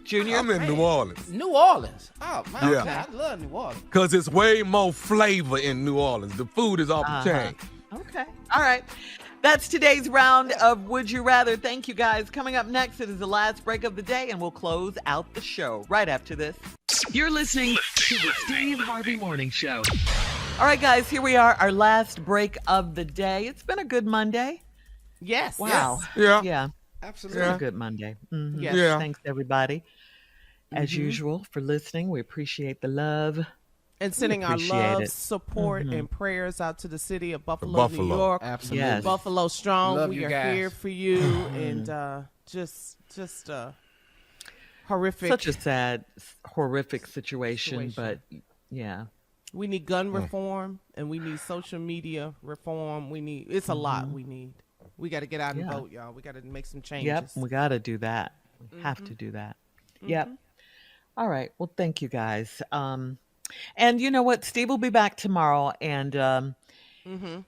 Junior? I'm in New Orleans. New Orleans. Oh, man. Yeah. Okay, I love New Orleans. Because it's way more flavor in New Orleans. The food is off the chain. Okay. All right. That's today's round of Would You Rather. Thank you, guys. Coming up next, it is the last break of the day, and we'll close out the show right after this. You're listening to the Steve Harvey Morning Show. All right, guys, here we are, our last break of the day. It's been a good Monday. Yes. Wow. Yeah. Yeah. Absolutely. It's been a good Monday. Mhm. Yes. Yeah. Thanks, everybody, as usual, for listening. We appreciate the love. And sending our Appreciate love, it. support, and prayers out to the city of Buffalo, New Buffalo. York. Absolutely. Yes. Buffalo strong. Love We you are guys. here for you, and just horrific. Such a sad, horrific situation, but yeah. We need gun reform, and we need social media reform. It's a lot. We need. We got to get out and vote, y'all. We got to make some changes. Yep, we got to do that. We have to do that. Yep. All right. Well, thank you, guys. And you know what? Steve will be back tomorrow. And in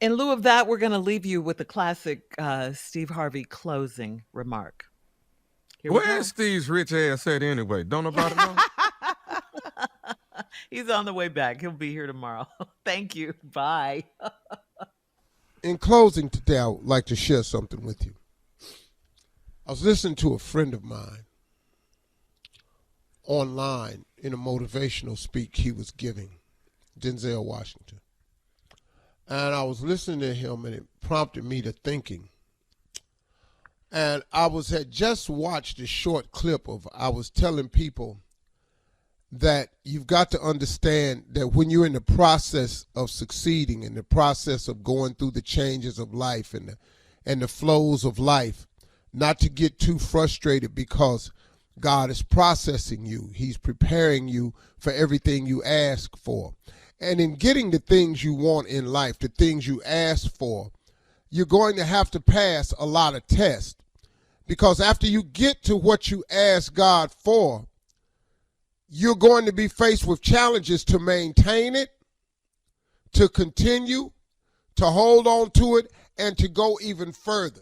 lieu of that, we're going to leave you with a classic Steve Harvey closing remark. Here we go. Where's Steve's rich ass at anyway? Don't nobody know? He's on the way back. He'll be here tomorrow. Thank you. Bye. In closing today, I would like to share something with you. I was listening to a friend of mine online in a motivational speak he was giving, Denzel Washington. And I was listening to him, and it prompted me to thinking. And I had just watched a short clip of, I was telling people that you've got to understand that when you're in the process of succeeding, in the process of going through the changes of life and the flows of life, not to get too frustrated because God is processing you. He's preparing you for everything you ask for. And in getting the things you want in life, the things you ask for, you're going to have to pass a lot of tests. Because after you get to what you ask God for, you're going to be faced with challenges to maintain it, to continue, to hold on to it, and to go even further.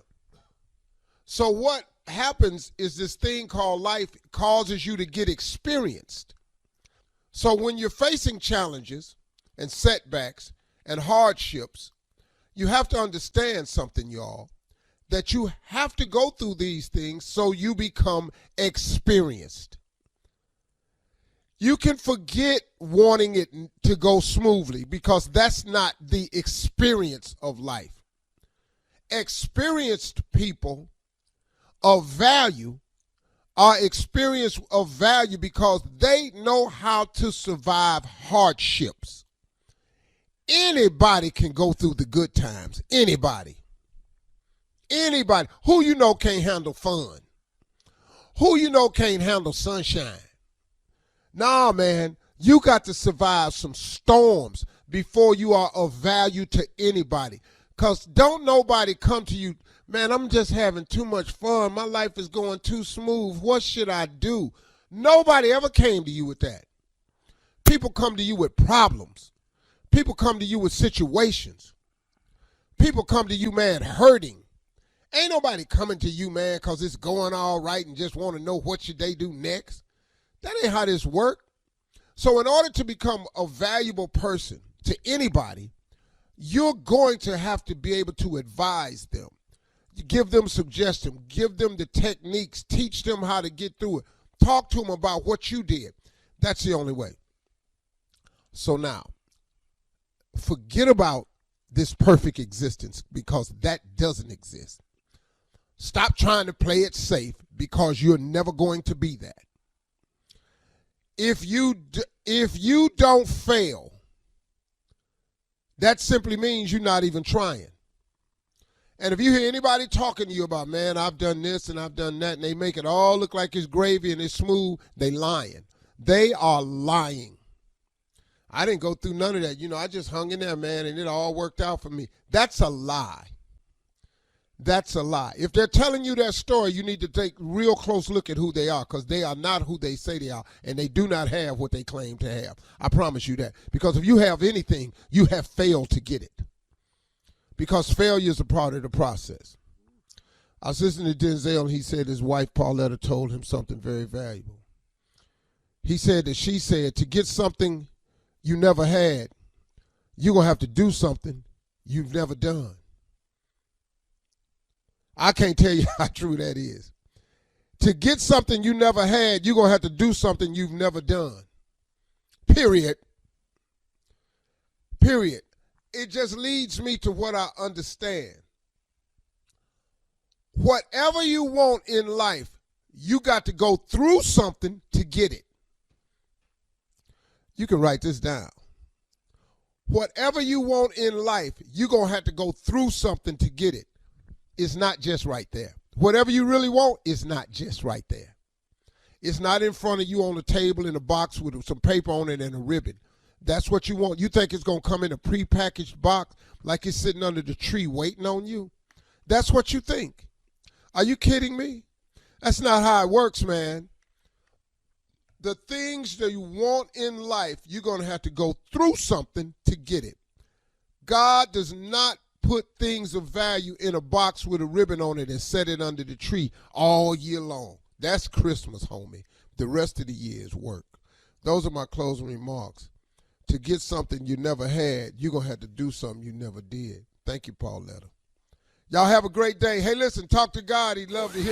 So what happens is this thing called life causes you to get experienced. So when you're facing challenges and setbacks and hardships, you have to understand something, y'all, that you have to go through these things so you become experienced. You can forget wanting it to go smoothly because that's not the experience of life. Experienced people of value are experienced of value because they know how to survive hardships. Anybody can go through the good times. Anybody. Anybody. Who you know can't handle fun? Who you know can't handle sunshine? Nah, man, you got to survive some storms before you are of value to anybody. Because don't nobody come to you, man, I'm just having too much fun. My life is going too smooth. What should I do? Nobody ever came to you with that. People come to you with problems. People come to you with situations. People come to you, man, hurting. Ain't nobody coming to you, man, because it's going all right and just want to know what should they do next. That ain't how this works. So in order to become a valuable person to anybody, you're going to have to be able to advise them, give them suggestions, give them the techniques, teach them how to get through it, talk to them about what you did. That's the only way. So now, forget about this perfect existence because that doesn't exist. Stop trying to play it safe because you're never going to be that. If you don't fail, that simply means you're not even trying. And if you hear anybody talking to you about, man, I've done this and I've done that, and they make it all look like it's gravy and it's smooth, they lying. They are lying. I didn't go through none of that. I just hung in there, man, and it all worked out for me. That's a lie. That's a lie. If they're telling you that story, you need to take a real close look at who they are because they are not who they say they are, and they do not have what they claim to have. I promise you that. Because if you have anything, you have failed to get it. Because failure is a part of the process. I was listening to Denzel, and he said his wife, Pauletta, told him something very valuable. He said that she said, to get something you never had, you're going to have to do something you've never done. I can't tell you how true that is. To get something you never had, you're going to have to do something you've never done. Period. Period. It just leads me to what I understand. Whatever you want in life, you got to go through something to get it. You can write this down. Whatever you want in life, you're going to have to go through something to get it. It's not just right there. Whatever you really want is not just right there. It's not in front of you on the table in a box with some paper on it and a ribbon. That's what you want. You think it's going to come in a prepackaged box like it's sitting under the tree waiting on you? That's what you think. Are you kidding me? That's not how it works, man. The things that you want in life, you're going to have to go through something to get it. God does not put things of value in a box with a ribbon on it and set it under the tree all year long. That's Christmas, homie. The rest of the year is work. Those are my closing remarks. To get something you never had, you're going to have to do something you never did. Thank you, Pauletta. Y'all have a great day. Hey, listen, talk to God. He'd love to hear